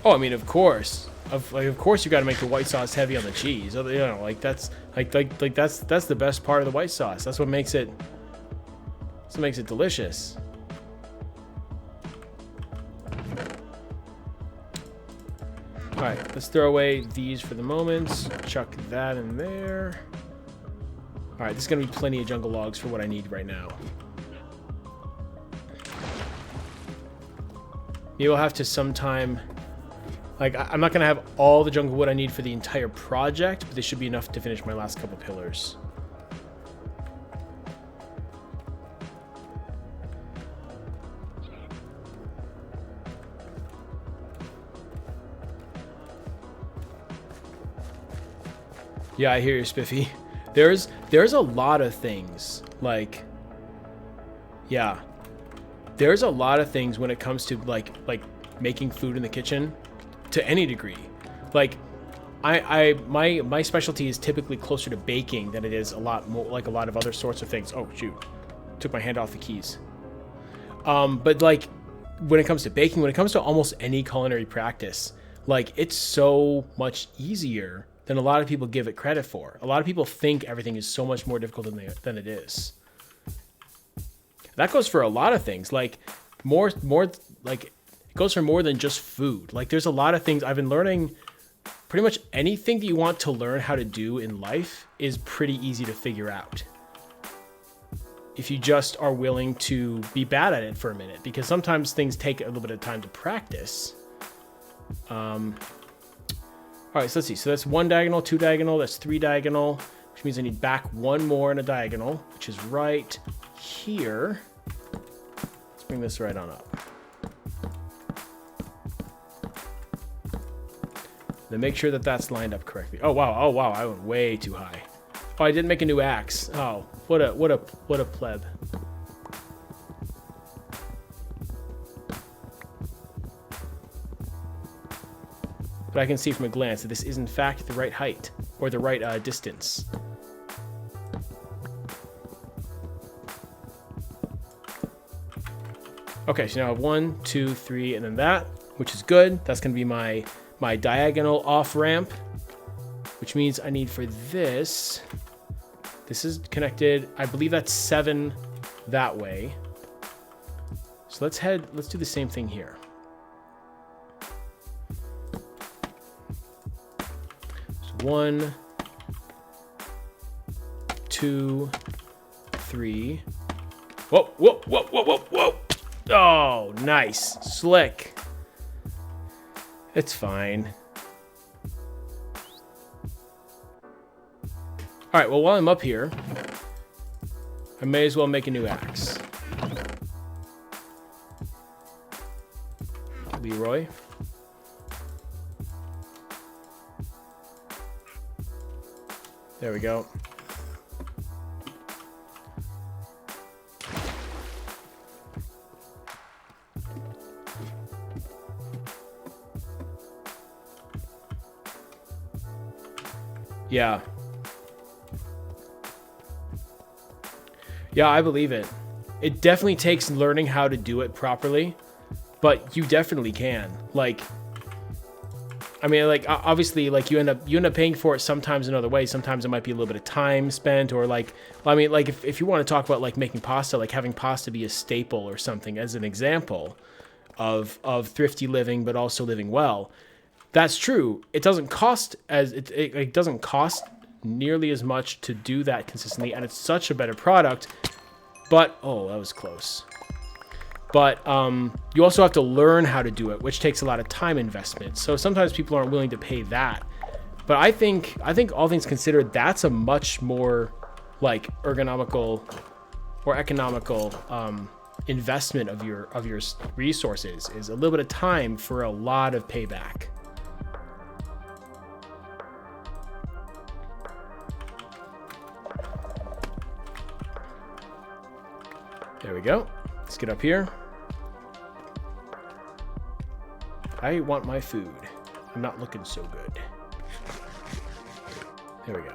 Oh, I mean, of course. Of course you got to make the white sauce heavy on the cheese. You know, like that's that's the best part of the white sauce. That's what makes it delicious. All right, let's throw away these for the moment. Chuck that in there. All right, there's gonna be plenty of jungle logs for what I need right now. Maybe we'll have to sometime. Like, I'm not gonna have all the jungle wood I need for the entire project, but this should be enough to finish my last couple pillars. Yeah, I hear you, Spiffy. There's a lot of things, like, yeah. There's a lot of things when it comes to like making food in the kitchen to any degree. Like my specialty is typically closer to baking than it is a lot more like a lot of other sorts of things. Oh shoot. Took my hand off the keys. But like when it comes to baking, when it comes to almost any culinary practice, like it's so much easier than a lot of people give it credit for. A lot of people think everything is so much more difficult than it is. That goes for a lot of things, like more like it goes for more than just food. Like there's a lot of things I've been learning. Pretty much anything that you want to learn how to do in life is pretty easy to figure out if you just are willing to be bad at it for a minute, because sometimes things take a little bit of time to practice. All right, so let's see. So that's 1 diagonal, 2 diagonal, that's 3 diagonal, which means I need back 1 more in a diagonal, which is right here. Let's bring this right on up. Then make sure that that's lined up correctly. Oh wow, I went way too high. Oh, I didn't make a new axe. Oh, what a pleb. But I can see from a glance that this is in fact the right height, or the right distance. Okay, so now I have 1, 2, 3, and then that, which is good. That's gonna be my diagonal off ramp, which means I need for this. This is connected. I believe that's 7 that way. So let's do the same thing here. So 1, 2, 3. Whoa, whoa, whoa, whoa, whoa, whoa. Oh, nice. Slick. It's fine. All right, well, while I'm up here, I may as well make a new axe. Leroy. There we go. Yeah. Yeah, I believe it. It definitely takes learning how to do it properly, but you definitely can. Like, I mean, like, obviously, like, you end up paying for it sometimes another way. Sometimes it might be a little bit of time spent, or like, I mean, like, if you want to talk about like making pasta, like having pasta be a staple or something as an example of thrifty living, but also living well. That's true. It doesn't cost it doesn't cost nearly as much to do that consistently, and it's such a better product. But oh, that was close. But you also have to learn how to do it, which takes a lot of time investment. So sometimes people aren't willing to pay that. But I think all things considered, that's a much more like ergonomical or economical investment of your resources, is a little bit of time for a lot of payback. There we go. Let's get up here. I want my food. I'm not looking so good. There we go.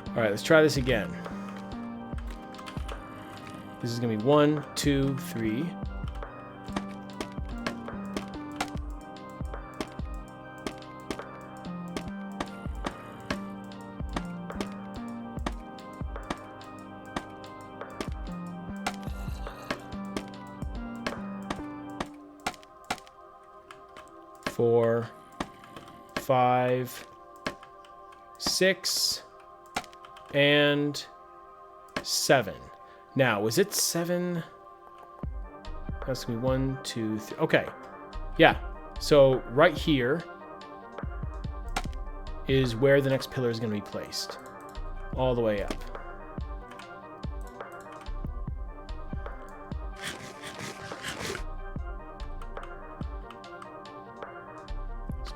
All right, let's try this again. This is gonna be 1, 2, 3. Four, 5, 6, and 7. Now, was it 7? That's gonna be 1, 2, 3. Okay, yeah. So right here is where the next pillar is gonna be placed, all the way up.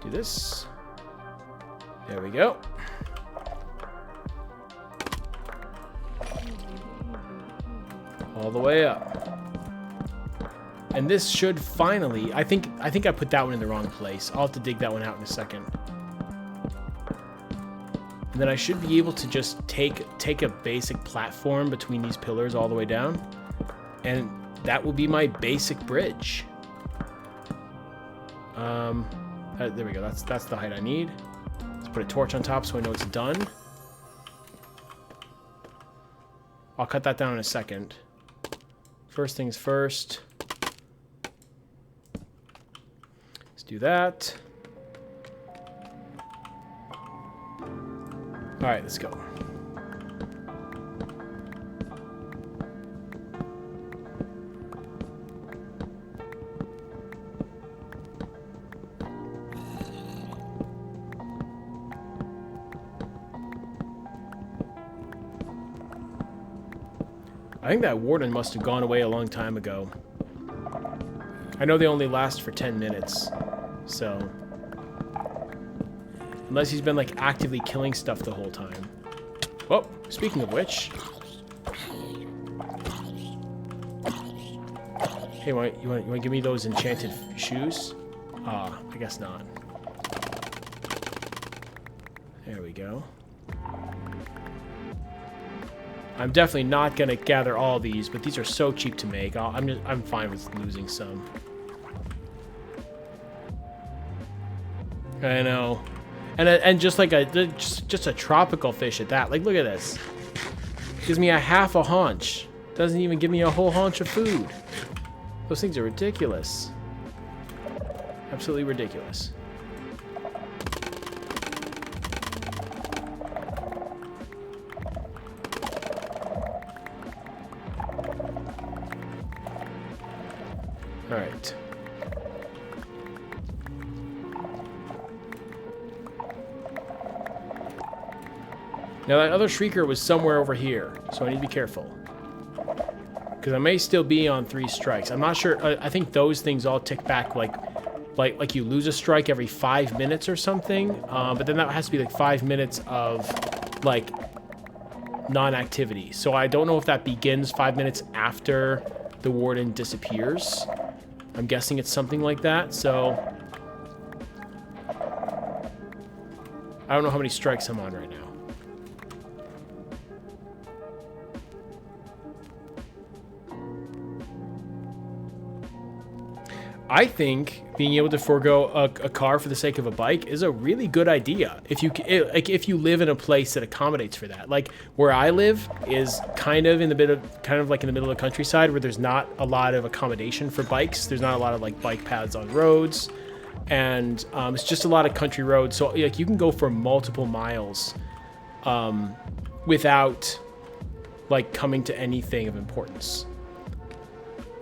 Do this. There we go. All the way up. And this should finally, I think I put that one in the wrong place. I'll have to dig that one out in a second. And then I should be able to just take a basic platform between these pillars all the way down. And that will be my basic bridge. There we go. That's the height I need. Let's put a torch on top so I know it's done. I'll cut that down in a second. First things first. Let's do that. All right, let's go. I think that warden must have gone away a long time ago. I know they only last for 10 minutes, so... Unless he's been, like, actively killing stuff the whole time. Well, speaking of which... Hey, you want to give me those enchanted shoes? Ah, I guess not. There we go. I'm definitely not gonna gather all these, but these are so cheap to make. I'm fine with losing some. I know, and just like just a tropical fish at that. Like, look at this. Gives me a half a haunch. Doesn't even give me a whole haunch of food. Those things are ridiculous. Absolutely ridiculous. All right. Now that other shrieker was somewhere over here, so I need to be careful. Because I may still be on 3 strikes. I'm not sure. I think those things all tick back like you lose a strike every 5 minutes or something. But then that has to be like 5 minutes of like non-activity. So I don't know if that begins 5 minutes after the warden disappears. I'm guessing it's something like that. So I don't know how many strikes I'm on right now. I think being able to forego a car for the sake of a bike is a really good idea. If you live in a place that accommodates for that, like where I live is kind of in the middle of the countryside where there's not a lot of accommodation for bikes. There's not a lot of like bike paths on roads, and it's just a lot of country roads. So like you can go for multiple miles without like coming to anything of importance,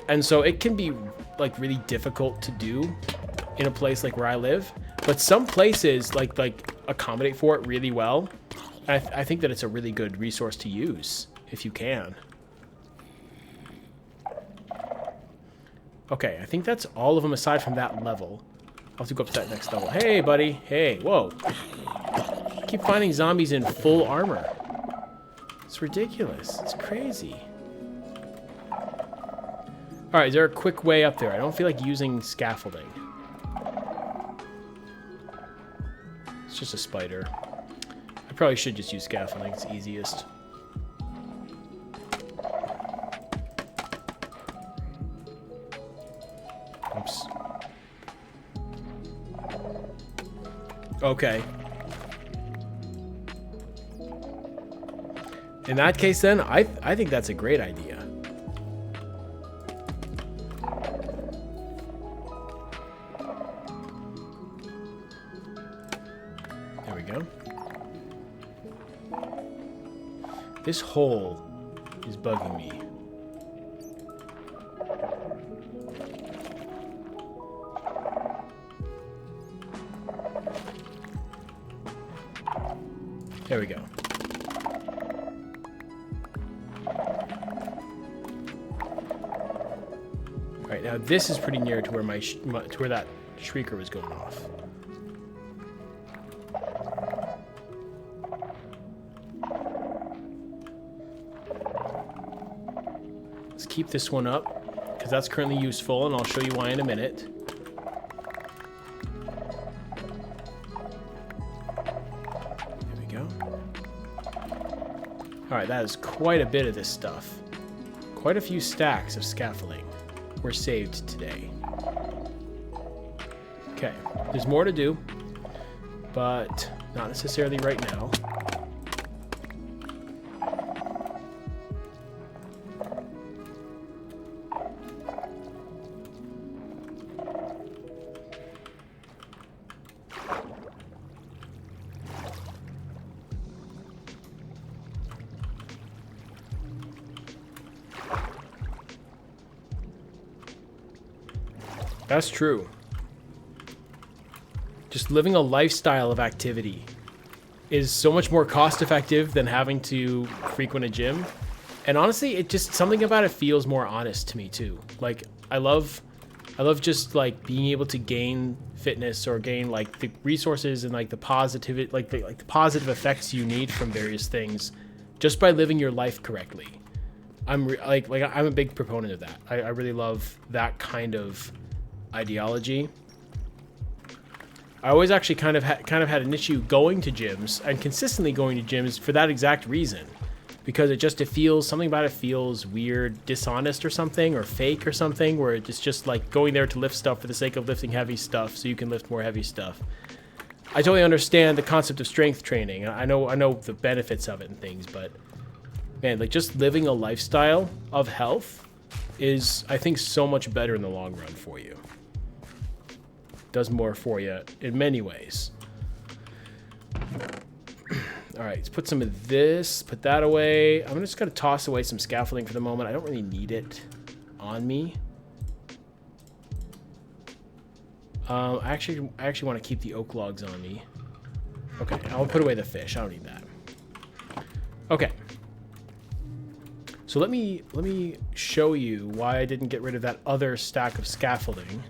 and so it can be like really difficult to do in a place like where I live, but some places like accommodate for it really well. I think that it's a really good resource to use if you can. Okay, I think that's all of them aside from that level. I'll have to go up to that next level. Hey, buddy. Hey, whoa. I keep finding zombies in full armor. It's ridiculous. It's crazy. Alright, is there a quick way up there? I don't feel like using scaffolding. It's just a spider. I probably should just use scaffolding. It's easiest. Oops. Okay. In that case, then, I think that's a great idea. This hole is bugging me. There we go. All right, now this is pretty near to where to where that shrieker was going off. Keep this one up because that's currently useful, and I'll show you why in a minute. There we go. All right, that is quite a bit of this stuff. Quite a few stacks of scaffolding were saved today. Okay, there's more to do, but not necessarily right now. That's true. Just living a lifestyle of activity is so much more cost effective than having to frequent a gym. And honestly, it just, something about it feels more honest to me too. Like I love just like being able to gain fitness or gain like the resources and like the positivity, like the positive effects you need from various things just by living your life correctly. I'm a big proponent of that. I really love that kind of ideology. I always actually kind of had an issue going to gyms and consistently going to gyms for that exact reason, because it feels, something about it feels weird, dishonest or something, or fake or something, where it's just like going there to lift stuff for the sake of lifting heavy stuff so you can lift more heavy stuff. I totally understand the concept of strength training. I know the benefits of it and things, but man, like just living a lifestyle of health is, I think, so much better in the long run for you. Does more for you in many ways. All right, let's put some of this, put that away. I'm just gonna toss away some scaffolding for the moment. I don't really need it on me. I actually want to keep the oak logs on me. Okay, I'll put away the fish. I don't need that. Okay. So let me show you why I didn't get rid of that other stack of scaffolding.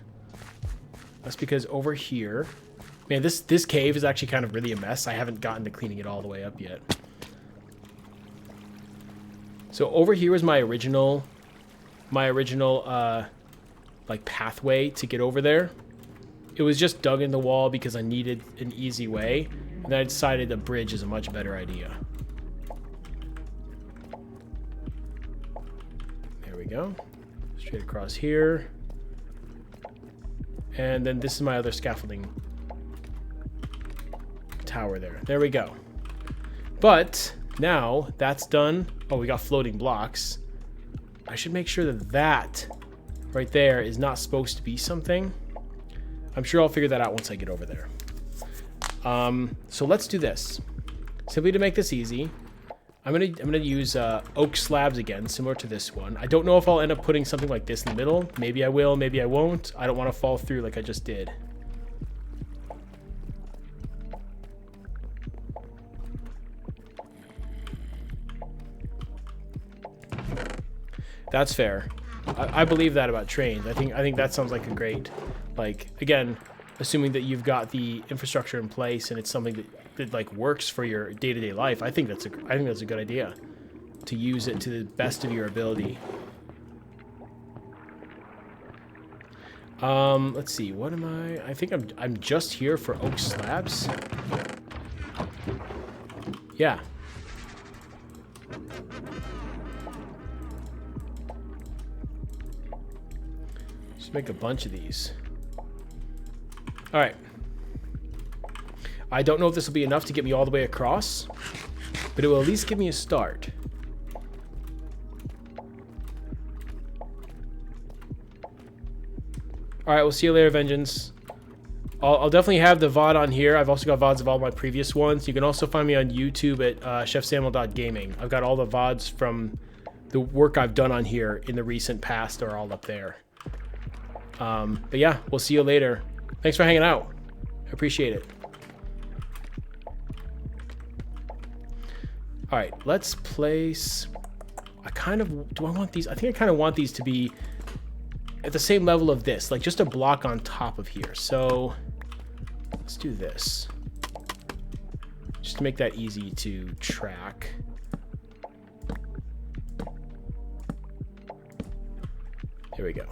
That's because over here, man, this cave is actually kind of really a mess. I haven't gotten to cleaning it all the way up yet. So over here is my original like pathway to get over there. It was just dug in the wall because I needed an easy way, and I decided a bridge is a much better idea. There we go. Straight across here. And then this is my other scaffolding tower there. There we go. But now that's done. Oh, we got floating blocks. I should make sure that that right there is not supposed to be something. I'm sure I'll figure that out once I get over there. So let's do this. Simply to make this easy, I'm gonna use oak slabs again, similar to this one. I don't know if I'll end up putting something like this in the middle. Maybe I will, maybe I won't. I don't want to fall through like I just did. That's fair. I believe that about trains. I think that sounds like a great, like, again, assuming that you've got the infrastructure in place and it's something that like works for your day-to-day life. I think that's a good idea to use it to the best of your ability. Let's see. What am I? I think I'm just here for oak slabs. Yeah. Just make a bunch of these. All right. I don't know if this will be enough to get me all the way across, but it will at least give me a start. All right, we'll see you later, Vengeance. I'll definitely have the VOD on here. I've also got VODs of all my previous ones. You can also find me on YouTube at chefsammul.gaming. I've got all the VODs from the work I've done on here in the recent past are all up there. But yeah, we'll see you later. Thanks for hanging out. I appreciate it. All right, let's place... do I want these? I think I kind of want these to be at the same level of this, like just a block on top of here. So let's do this. Just to make that easy to track. Here we go.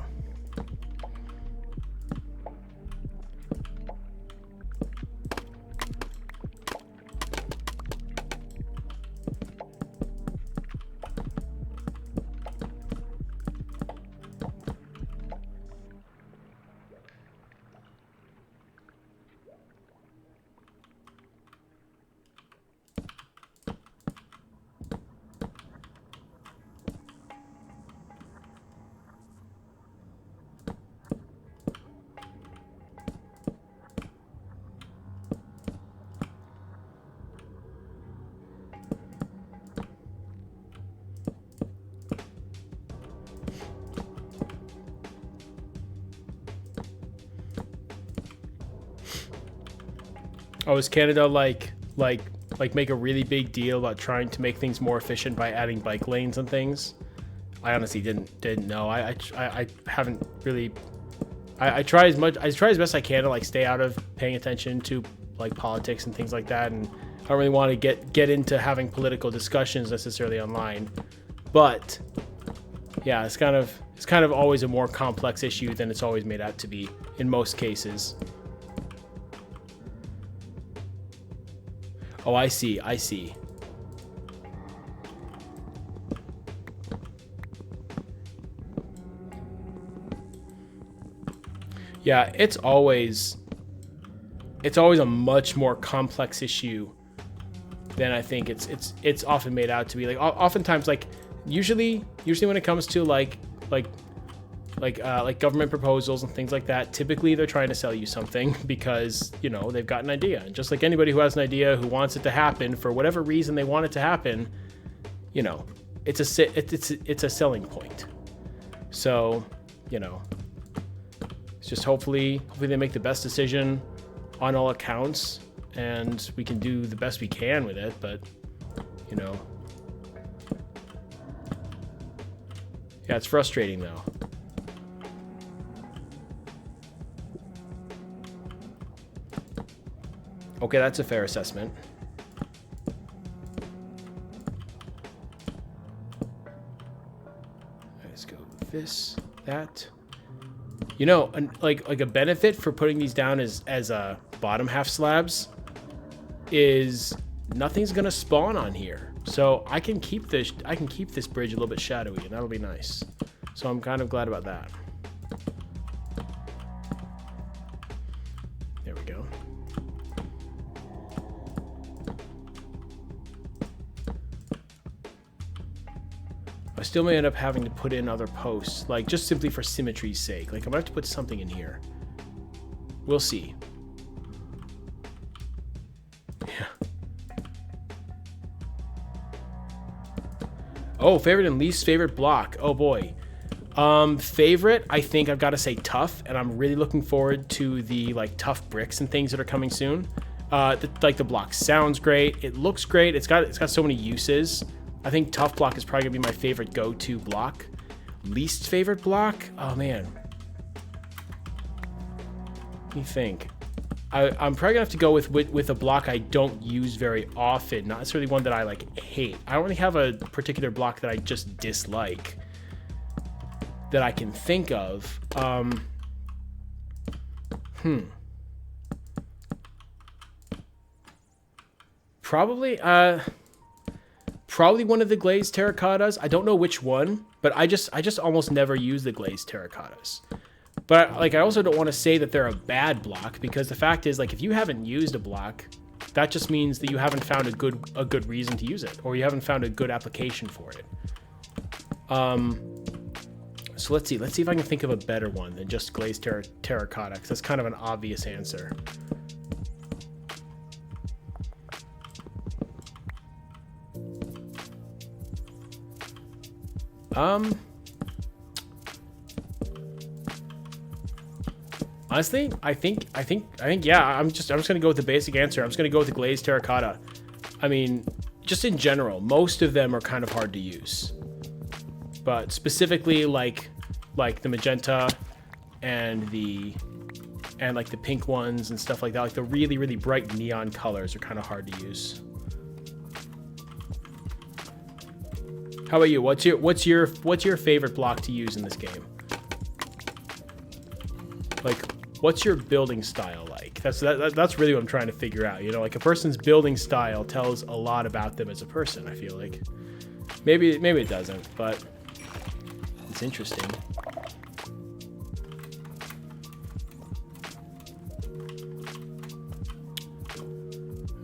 Oh, is Canada like make a really big deal about trying to make things more efficient by adding bike lanes and things? I honestly didn't know. I haven't really. I try as best I can to like stay out of paying attention to like politics and things like that, and I don't really want to get into having political discussions necessarily online. But yeah, it's kind of always a more complex issue than it's always made out to be in most cases. Oh, I see. Yeah, it's always a much more complex issue than I think it's often made out to be. Like oftentimes, like usually when it comes to like government proposals and things like that, typically they're trying to sell you something because, you know, they've got an idea. And just like anybody who has an idea, who wants it to happen for whatever reason they want it to happen, you know, it's a selling point. So, you know, it's just hopefully they make the best decision on all accounts, and we can do the best we can with it. But, you know, Yeah, it's frustrating though. Okay, that's a fair assessment. Let's go with this, that. You know, like a benefit for putting these down as bottom half slabs is nothing's gonna spawn on here, so I can keep this bridge a little bit shadowy, and that'll be nice. So I'm kind of glad about that. There we go. I still may end up having to put in other posts, like just simply for symmetry's sake. Like I'm gonna have to put something in here. We'll see. Yeah. Oh, favorite and least favorite block. Oh boy. Favorite, I think I've got to say tough, and I'm really looking forward to the like tough bricks and things that are coming soon. Like the block sounds great. It looks great. It's got so many uses. I think tough block is probably gonna be my favorite go-to block. Least favorite block? Oh man. Let me think. I'm probably gonna have to go with a block I don't use very often, not necessarily one that I like hate. I don't really have a particular block that I just dislike that I can think of. Probably one of the glazed terracottas. I don't know which one, but I just almost never use the glazed terracottas. But like I also don't want to say that they're a bad block, because the fact is, like, if you haven't used a block, that just means that you haven't found a good reason to use it, or you haven't found a good application for it. So let's see if I can think of a better one than just glazed terracotta, because that's kind of an obvious answer. Honestly, I think yeah, I'm just gonna go with the basic answer. I'm just gonna go with the glazed terracotta. I mean, just in general, most of them are kind of hard to use, but specifically like the magenta and like the pink ones and stuff like that, like the really, really bright neon colors are kind of hard to use. How about you? What's your favorite block to use in this game? Like, what's your building style like? That's really what I'm trying to figure out. You know, like a person's building style tells a lot about them as a person, I feel like. Maybe it doesn't, but it's interesting.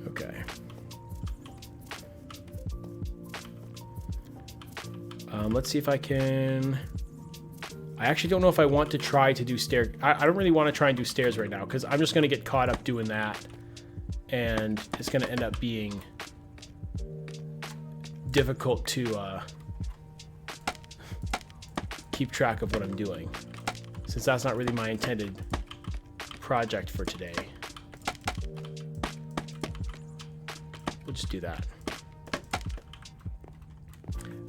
Okay. Let's see if I can... I actually don't know if I want to try to do stairs. I don't really want to try and do stairs right now, because I'm just going to get caught up doing that, and it's going to end up being difficult to keep track of what I'm doing, since that's not really my intended project for today. We'll just do that.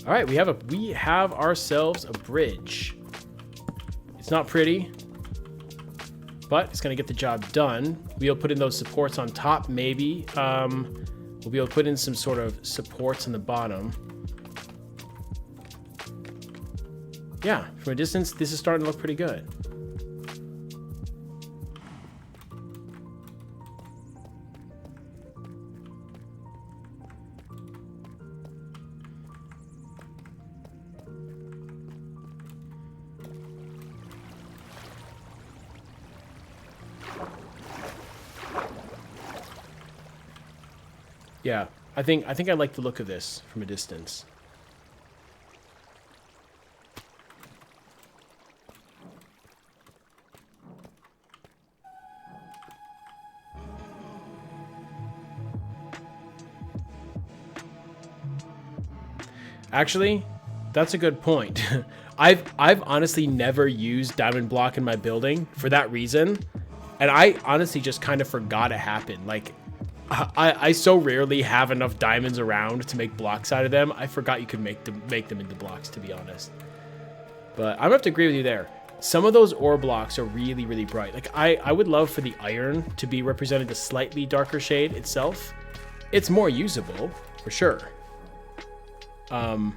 All right, we have ourselves a bridge. It's not pretty, but it's gonna get the job done. We'll put in those supports on top, maybe. We'll be able to put in some sort of supports on the bottom. Yeah, from a distance, this is starting to look pretty good. Yeah, I think I like the look of this from a distance. Actually, that's a good point. I've honestly never used diamond block in my building for that reason, and I honestly just kind of forgot it happened. Like, I so rarely have enough diamonds around to make blocks out of them. I forgot you could make them into blocks, to be honest. But I'm gonna have to agree with you there. Some of those ore blocks are really, really bright. Like I would love for the iron to be represented a slightly darker shade itself. It's more usable for sure. But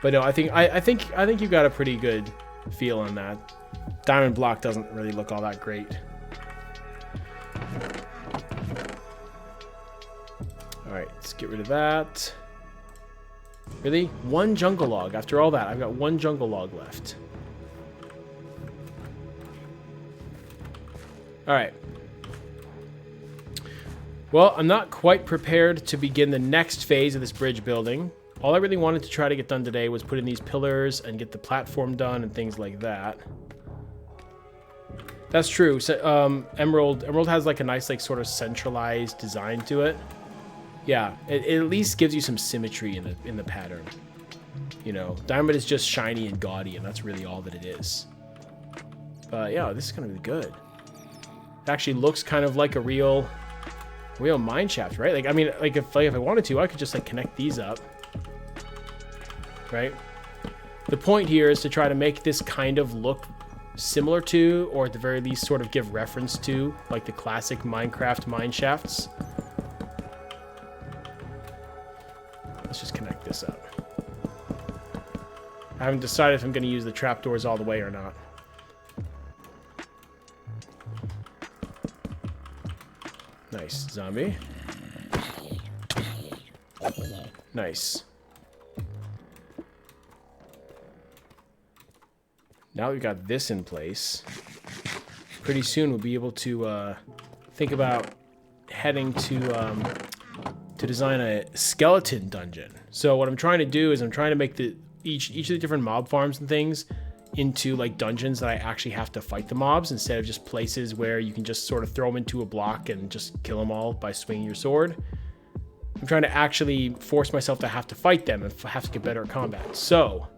no, I think you got a pretty good feel on that. Diamond block doesn't really look all that great. All right, let's get rid of that. Really? One jungle log. After all that, I've got one jungle log left. All right. Well, I'm not quite prepared to begin the next phase of this bridge building. All I really wanted to try to get done today was put in these pillars and get the platform done and things like that. That's true. So, Emerald has like a nice, like, sort of centralized design to it. Yeah, it at least gives you some symmetry in the pattern. You know, Diamond is just shiny and gaudy, and that's really all that it is. But yeah, this is gonna be good. It actually looks kind of like a real mine shaft, right? Like, I mean, like if I wanted to, I could just like connect these up, right? The point here is to try to make this kind of look similar to, or at the very least, sort of give reference to, like the classic Minecraft mine shafts. Let's just connect this up. I haven't decided if I'm going to use the trapdoors all the way or not. Nice. Zombie. Nice. Now we've got this in place. Pretty soon we'll be able to think about heading to design a skeleton dungeon. So what I'm trying to do is I'm trying to make each of the different mob farms and things into like dungeons that I actually have to fight the mobs instead of just places where you can just sort of throw them into a block and just kill them all by swinging your sword. I'm trying to actually force myself to have to fight them and have to get better at combat. So,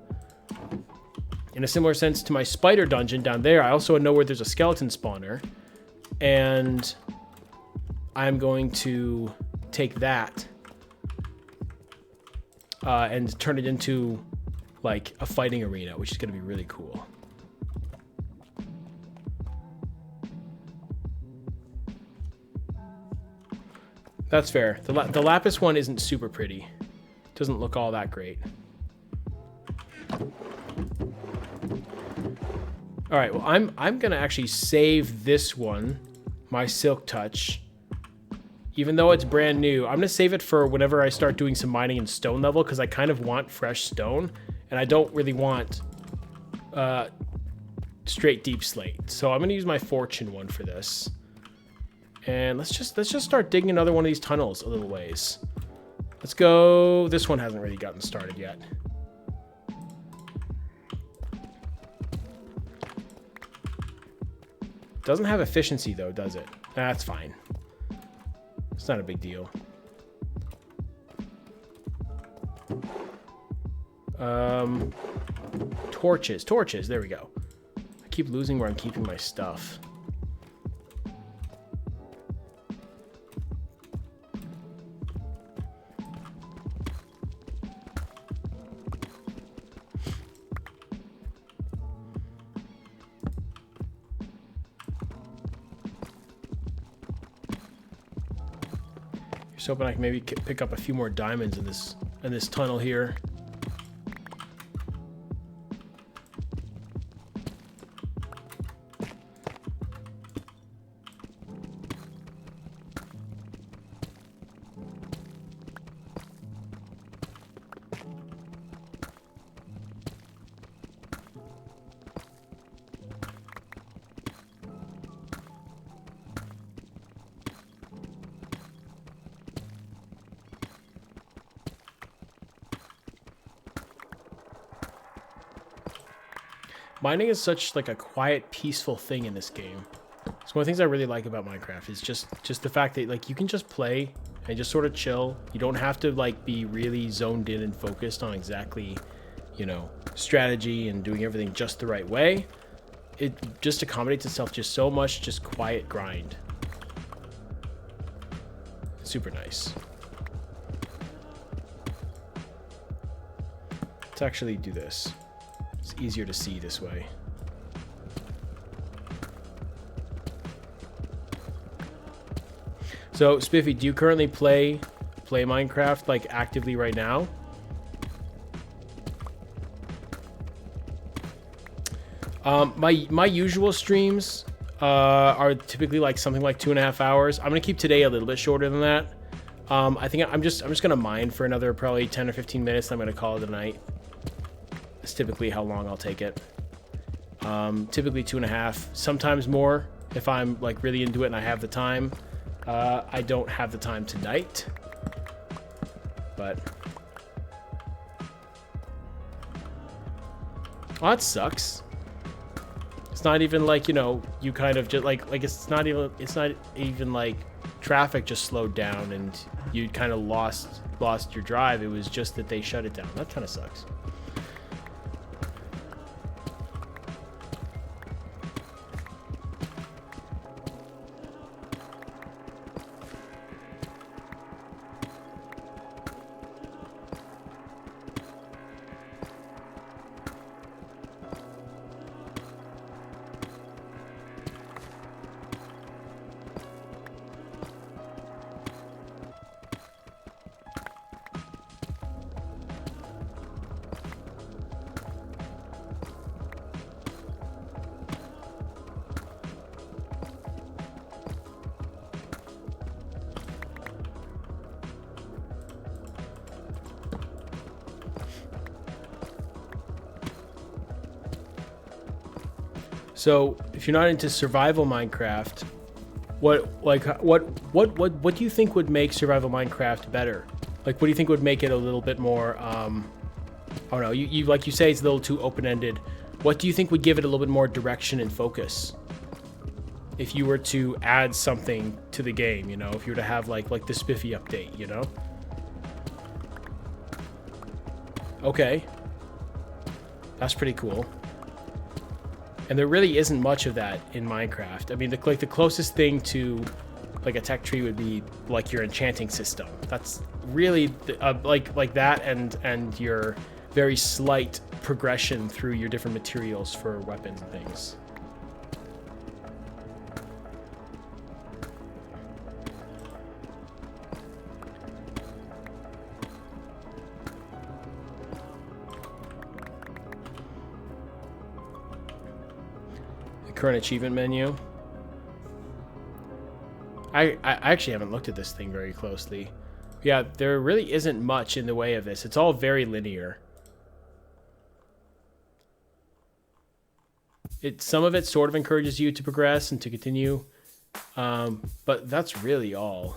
in a similar sense to my spider dungeon down there, I also know where there's a skeleton spawner, and I'm going to take that and turn it into like a fighting arena, which is going to be really cool. That's fair. The lapis one isn't super pretty. Doesn't look all that great. All right, well, I'm going to actually save this one, my silk touch. Even though it's brand new, I'm going to save it for whenever I start doing some mining in stone level, because I kind of want fresh stone, and I don't really want straight deep slate. So I'm going to use my fortune one for this. And let's just start digging another one of these tunnels a little ways. Let's go. This one hasn't really gotten started yet. Doesn't have efficiency though, does it? That's fine. It's not a big deal. Torches. There we go. I keep losing where I'm keeping my stuff. Just hoping I can maybe pick up a few more diamonds in this tunnel here. Mining is such like a quiet, peaceful thing in this game. It's one of the things I really like about Minecraft is just the fact that like you can just play and just sort of chill. You don't have to like be really zoned in and focused on exactly, you know, strategy and doing everything just the right way. It just accommodates itself just so much, just quiet grind. Super nice. Let's actually do this. It's easier to see this way. So, Spiffy, do you currently play Minecraft like actively right now? My usual streams are typically like something like 2.5 hours. I'm gonna keep today a little bit shorter than that. I think I'm just gonna mine for another probably 10 or 15 minutes. And I'm gonna call it a night. That's typically how long I'll take it. Typically 2.5, sometimes more if I'm like really into it and I have the time. I don't have the time tonight, but oh, that sucks. It's not even like, you know, you kind of just like it's not even like traffic just slowed down and you kind of lost your drive. It was just that they shut it down. That kind of sucks. So, if you're not into survival Minecraft, what do you think would make survival Minecraft better? Like, what do you think would make it a little bit more? I don't know. You like you say it's a little too open-ended. What do you think would give it a little bit more direction and focus? If you were to add something to the game, you know, if you were to have like the Spiffy update, you know. Okay, that's pretty cool. And there really isn't much of that in Minecraft. I mean, the closest thing to like a tech tree would be like your enchanting system. That's really like that, and your very slight progression through your different materials for weapons and things. Current achievement menu. I actually haven't looked at this thing very closely. Yeah, there really isn't much in the way of this. It's all very linear. Some of it sort of encourages you to progress and to continue, but that's really all.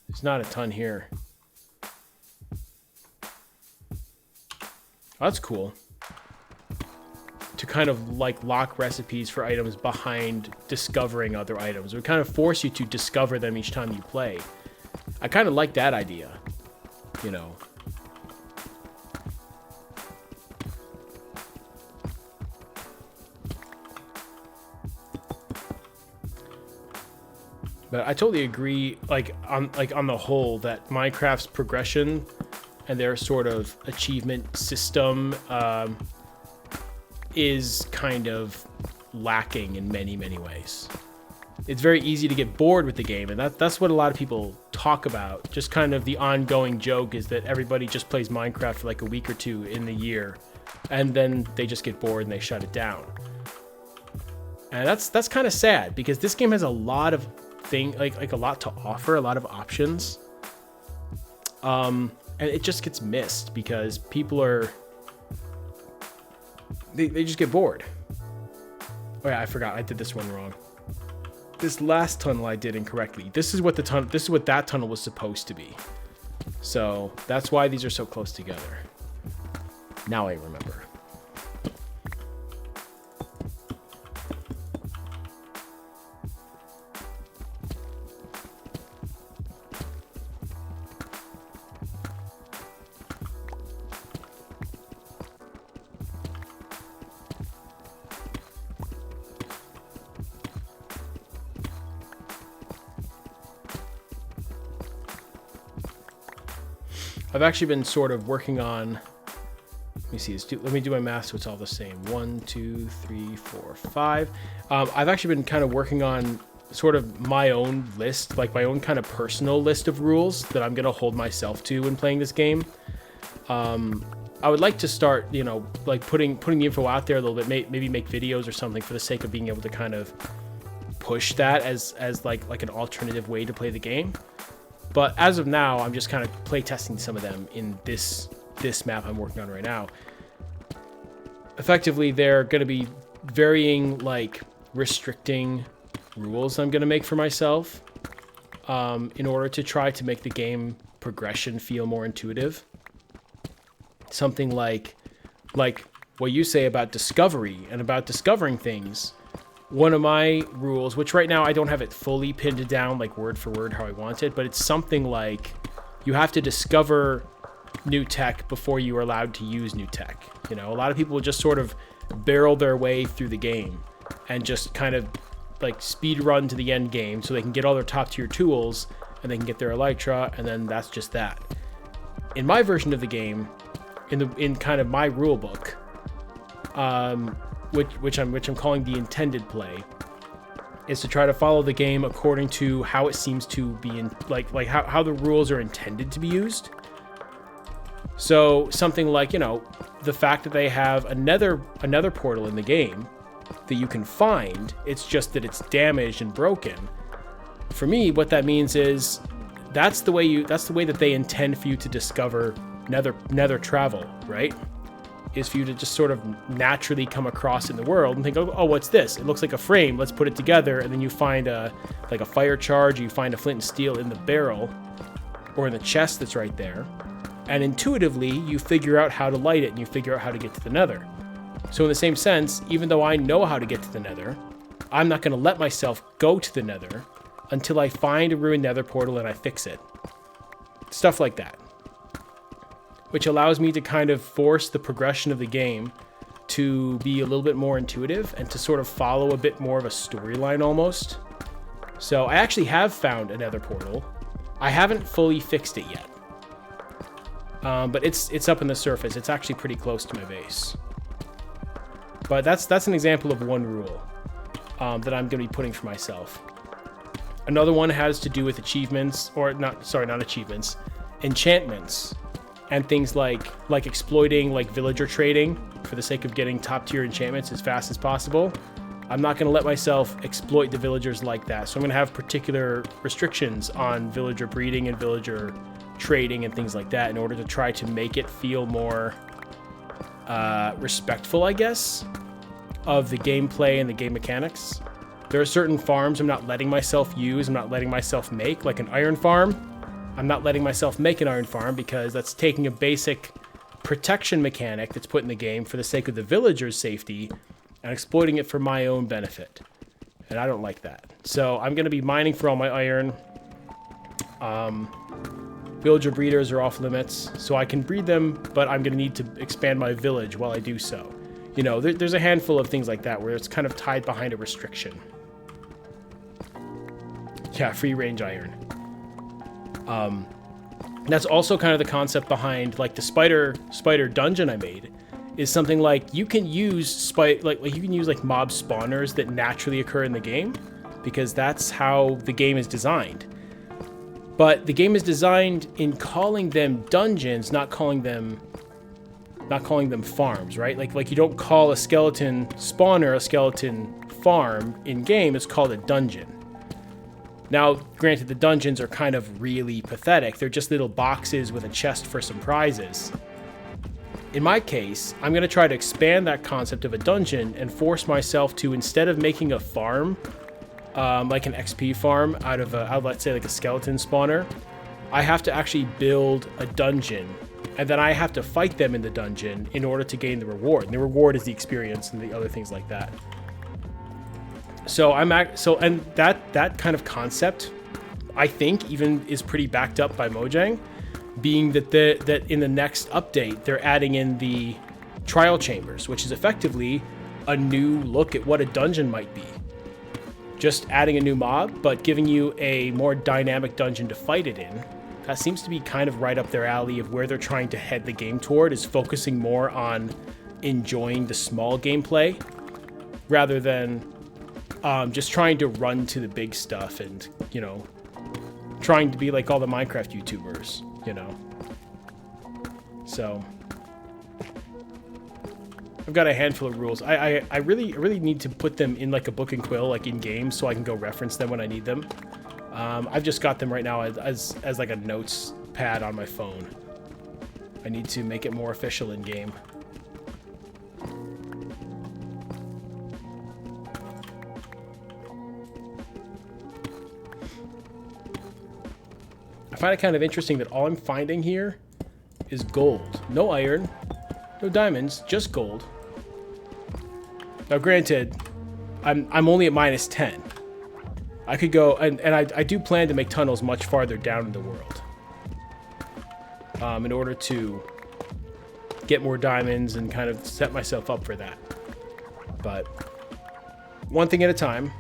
There's not a ton here. Oh, that's cool. To kind of like lock recipes for items behind discovering other items. It would kind of force you to discover them each time you play. I kind of like that idea, you know. But I totally agree, like on the whole, that Minecraft's progression and their sort of achievement system is kind of lacking in many ways. It's very easy to get bored with the game, and that's what a lot of people talk about. Just kind of the ongoing joke is that everybody just plays Minecraft for like a week or two in the year, and then they just get bored and they shut it down. And that's kind of sad, because this game has a lot of like a lot to offer, a lot of options. And it just gets missed because people are they just get bored. Oh yeah, I forgot. I did this one wrong. This last tunnel I did incorrectly. This is what that tunnel was supposed to be. So that's why these are so close together. Now I remember. I've actually been sort of working on Let me see. Let me do my math so it's all the same. 1, 2, 3, 4, 5. I've actually been kind of working on sort of my own list, like my own kind of personal list of rules that I'm going to hold myself to when playing this game. I would like to start, you know, like putting the info out there a little bit, maybe make videos or something for the sake of being able to kind of push that as like an alternative way to play the game. But as of now, I'm just kind of play testing some of them in this map I'm working on right now. Effectively, they're going to be varying, like, restricting rules I'm going to make for myself in order to try to make the game progression feel more intuitive. Something like what you say about discovery and about discovering things. One of my rules, which right now I don't have it fully pinned down, like word for word how I want it, but it's something like you have to discover new tech before you are allowed to use new tech. You know, a lot of people will just sort of barrel their way through the game and just kind of like speed run to the end game so they can get all their top tier tools and they can get their elytra, and then that's just that. In my version of the game, in kind of my rule book, which I'm calling the intended play, is to try to follow the game according to how it seems to be in like how the rules are intended to be used. So something like, you know, the fact that they have another portal in the game that you can find, it's just that it's damaged and broken. For me, what that means is that's the way that they intend for you to discover nether travel, right? Is for you to just sort of naturally come across in the world and think, oh, what's this? It looks like a frame. Let's put it together. And then you find a fire charge, or you find a flint and steel in the barrel or in the chest that's right there. And intuitively, you figure out how to light it and you figure out how to get to the nether. So in the same sense, even though I know how to get to the nether, I'm not going to let myself go to the nether until I find a ruined nether portal and I fix it. Stuff like that. Which allows me to kind of force the progression of the game to be a little bit more intuitive and to sort of follow a bit more of a storyline almost. So I actually have found a nether portal. I haven't fully fixed it yet. But it's up in the surface. It's actually pretty close to my base. But that's an example of one rule that I'm going to be putting for myself. Another one has to do with achievements, or not achievements, enchantments, and things like exploiting like villager trading for the sake of getting top tier enchantments as fast as possible. I'm not going to let myself exploit the villagers like that. So I'm going to have particular restrictions on villager breeding and villager trading and things like that in order to try to make it feel more respectful, I guess, of the gameplay and the game mechanics. There are certain farms I'm not letting myself use, I'm not letting myself make, like an iron farm. I'm not letting myself make an iron farm because that's taking a basic protection mechanic that's put in the game for the sake of the villagers' safety and exploiting it for my own benefit. And I don't like that. So I'm going to be mining for all my iron. Villager breeders are off limits, so I can breed them, but I'm going to need to expand my village while I do so. You know, there's a handful of things like that where it's kind of tied behind a restriction. Yeah, free range iron. That's also kind of the concept behind like the spider dungeon I made, is something like you can use like mob spawners that naturally occur in the game, because that's how the game is designed. But the game is designed in calling them dungeons, not calling them farms, right? Like you don't call a skeleton spawner a skeleton farm in game, it's called a dungeon. Now, granted, the dungeons are kind of really pathetic. They're just little boxes with a chest for some prizes. In my case, I'm going to try to expand that concept of a dungeon and force myself to, instead of making a farm, like an XP farm out of let's say like a skeleton spawner, I have to actually build a dungeon, and then I have to fight them in the dungeon in order to gain the reward. And the reward is the experience and the other things like that. So that kind of concept, I think, even is pretty backed up by Mojang, being that in the next update they're adding in the trial chambers, which is effectively a new look at what a dungeon might be. Just adding a new mob, but giving you a more dynamic dungeon to fight it in, That seems to be kind of right up their alley of where they're trying to head the game toward, is focusing more on enjoying the small gameplay rather than just trying to run to the big stuff and, you know, trying to be like all the Minecraft YouTubers, you know. So I've got a handful of rules. I really need to put them in like a book and quill, like in games, so I can go reference them when I need them. I've just got them right now as like a notes pad on my phone. I need to make it more official in game. I find it kind of interesting that all I'm finding here is gold. No iron, no diamonds, just gold. Now granted, I'm only at -10. I could go, and I do plan to make tunnels much farther down in the world. In order to get more diamonds and kind of set myself up for that. But one thing at a time.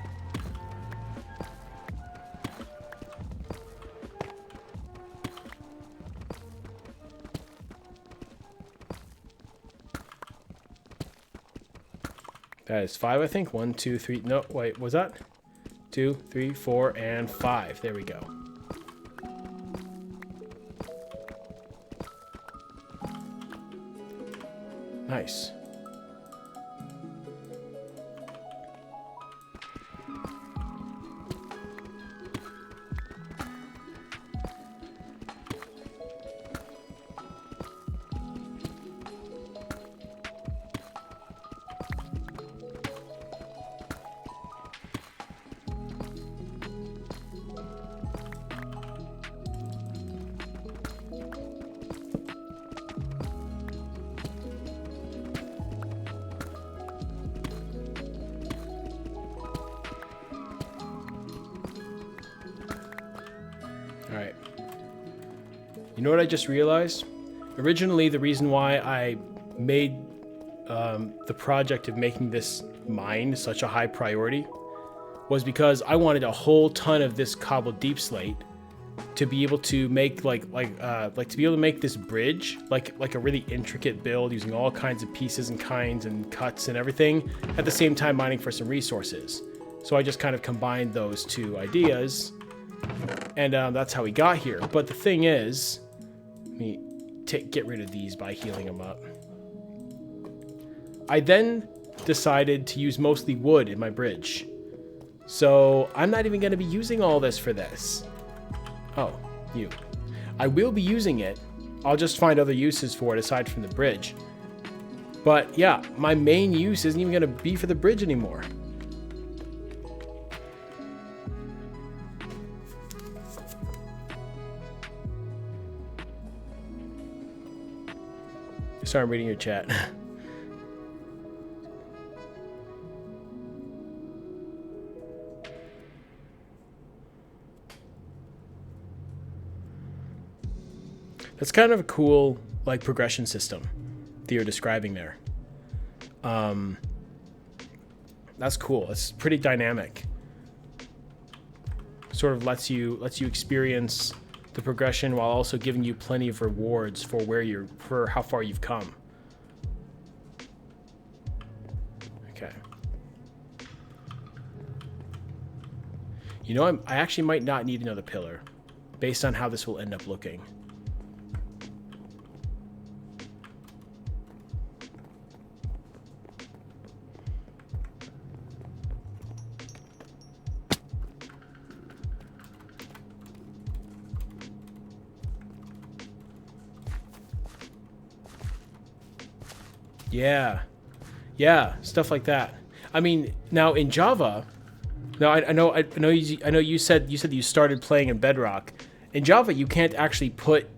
That is 5, I think. 1, 2, 3. No, wait, was that? 2, 3, 4, and 5. There we go. Nice. Alright. You know what I just realized? Originally, the reason why I made the project of making this mine such a high priority was because I wanted a whole ton of this cobbled deep slate to be able to make to be able to make this bridge like a really intricate build using all kinds of pieces and kinds and cuts and everything, at the same time mining for some resources. So I just kind of combined those two ideas. And that's how we got here. But the thing is, let me get rid of these by healing them up. I then decided to use mostly wood in my bridge. So I'm not even going to be using all this for this. Oh, you. I will be using it. I'll just find other uses for it aside from the bridge. But yeah, my main use isn't even going to be for the bridge anymore. Sorry, I'm reading your chat. That's kind of a cool, like, progression system that you're describing there. That's cool. It's pretty dynamic. Sort of lets you experience the progression while also giving you plenty of rewards for for how far you've come. Okay. You know, I actually might not need another pillar based on how this will end up looking. Yeah, stuff like that. I mean, now in Java, now I know you said you started playing in Bedrock. In Java, you can't actually put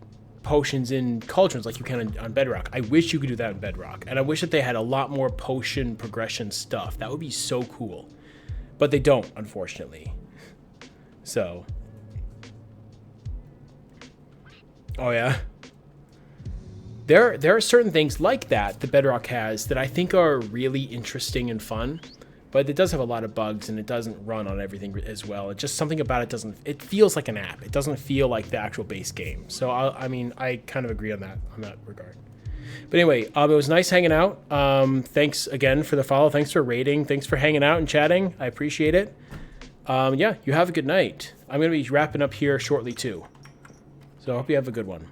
potions in cauldrons like you can on Bedrock. I wish you could do that in Bedrock, and I wish that they had a lot more potion progression stuff. That would be so cool, but they don't, unfortunately. So, oh yeah. There are certain things like that Bedrock has that I think are really interesting and fun, but it does have a lot of bugs and it doesn't run on everything as well. It's just something about it doesn't, it feels like an app. It doesn't feel like the actual base game. So I mean, I kind of agree on that regard. But anyway, it was nice hanging out. Thanks again for the follow. Thanks for rating. Thanks for hanging out and chatting. I appreciate it. Yeah, you have a good night. I'm going to be wrapping up here shortly too. So I hope you have a good one.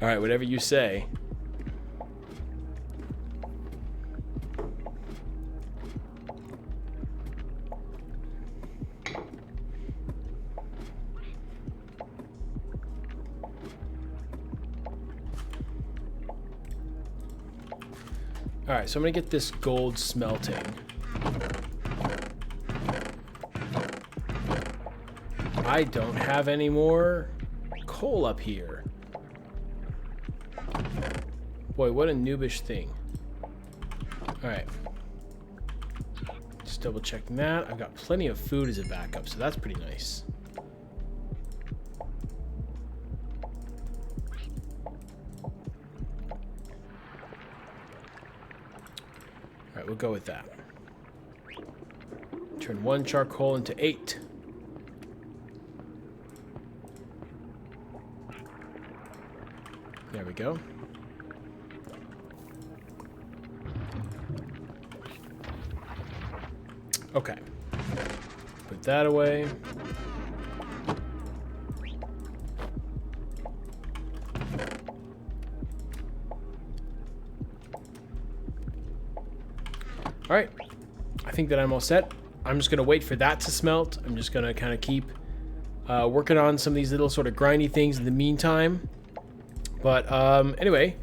All right, whatever you say. All right, so I'm gonna get this gold smelting. I don't have any more coal up here. Boy, what a noobish thing. All right. Just double checking that. I've got plenty of food as a backup, so that's pretty nice. All right, we'll go with that. Turn 1 charcoal into 8. There we go. Okay. Put that away. All right. I think that I'm all set. I'm just going to wait for that to smelt. I'm just going to kind of keep working on some of these little sort of grindy things in the meantime. But anyway,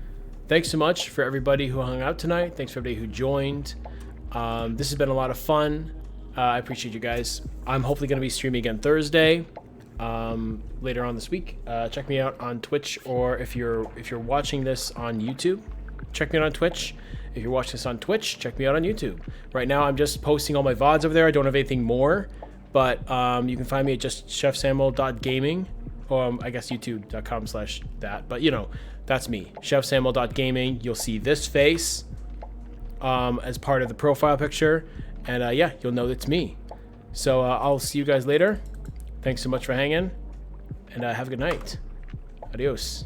thanks so much for everybody who hung out tonight. Thanks for everybody who joined. This has been a lot of fun. I appreciate you guys. I'm hopefully going to be streaming again Thursday, later on this week. Check me out on Twitch, or if you're watching this on YouTube, check me out on Twitch. If you're watching this on Twitch, check me out on YouTube. Right now, I'm just posting all my VODs over there. I don't have anything more, but you can find me at just chefsammul.gaming, or I guess youtube.com/that. But you know, that's me, chefsammul.gaming. You'll see this face as part of the profile picture, and yeah, you'll know it's me. So I'll see you guys later. Thanks so much for hanging, and have a good night. Adios.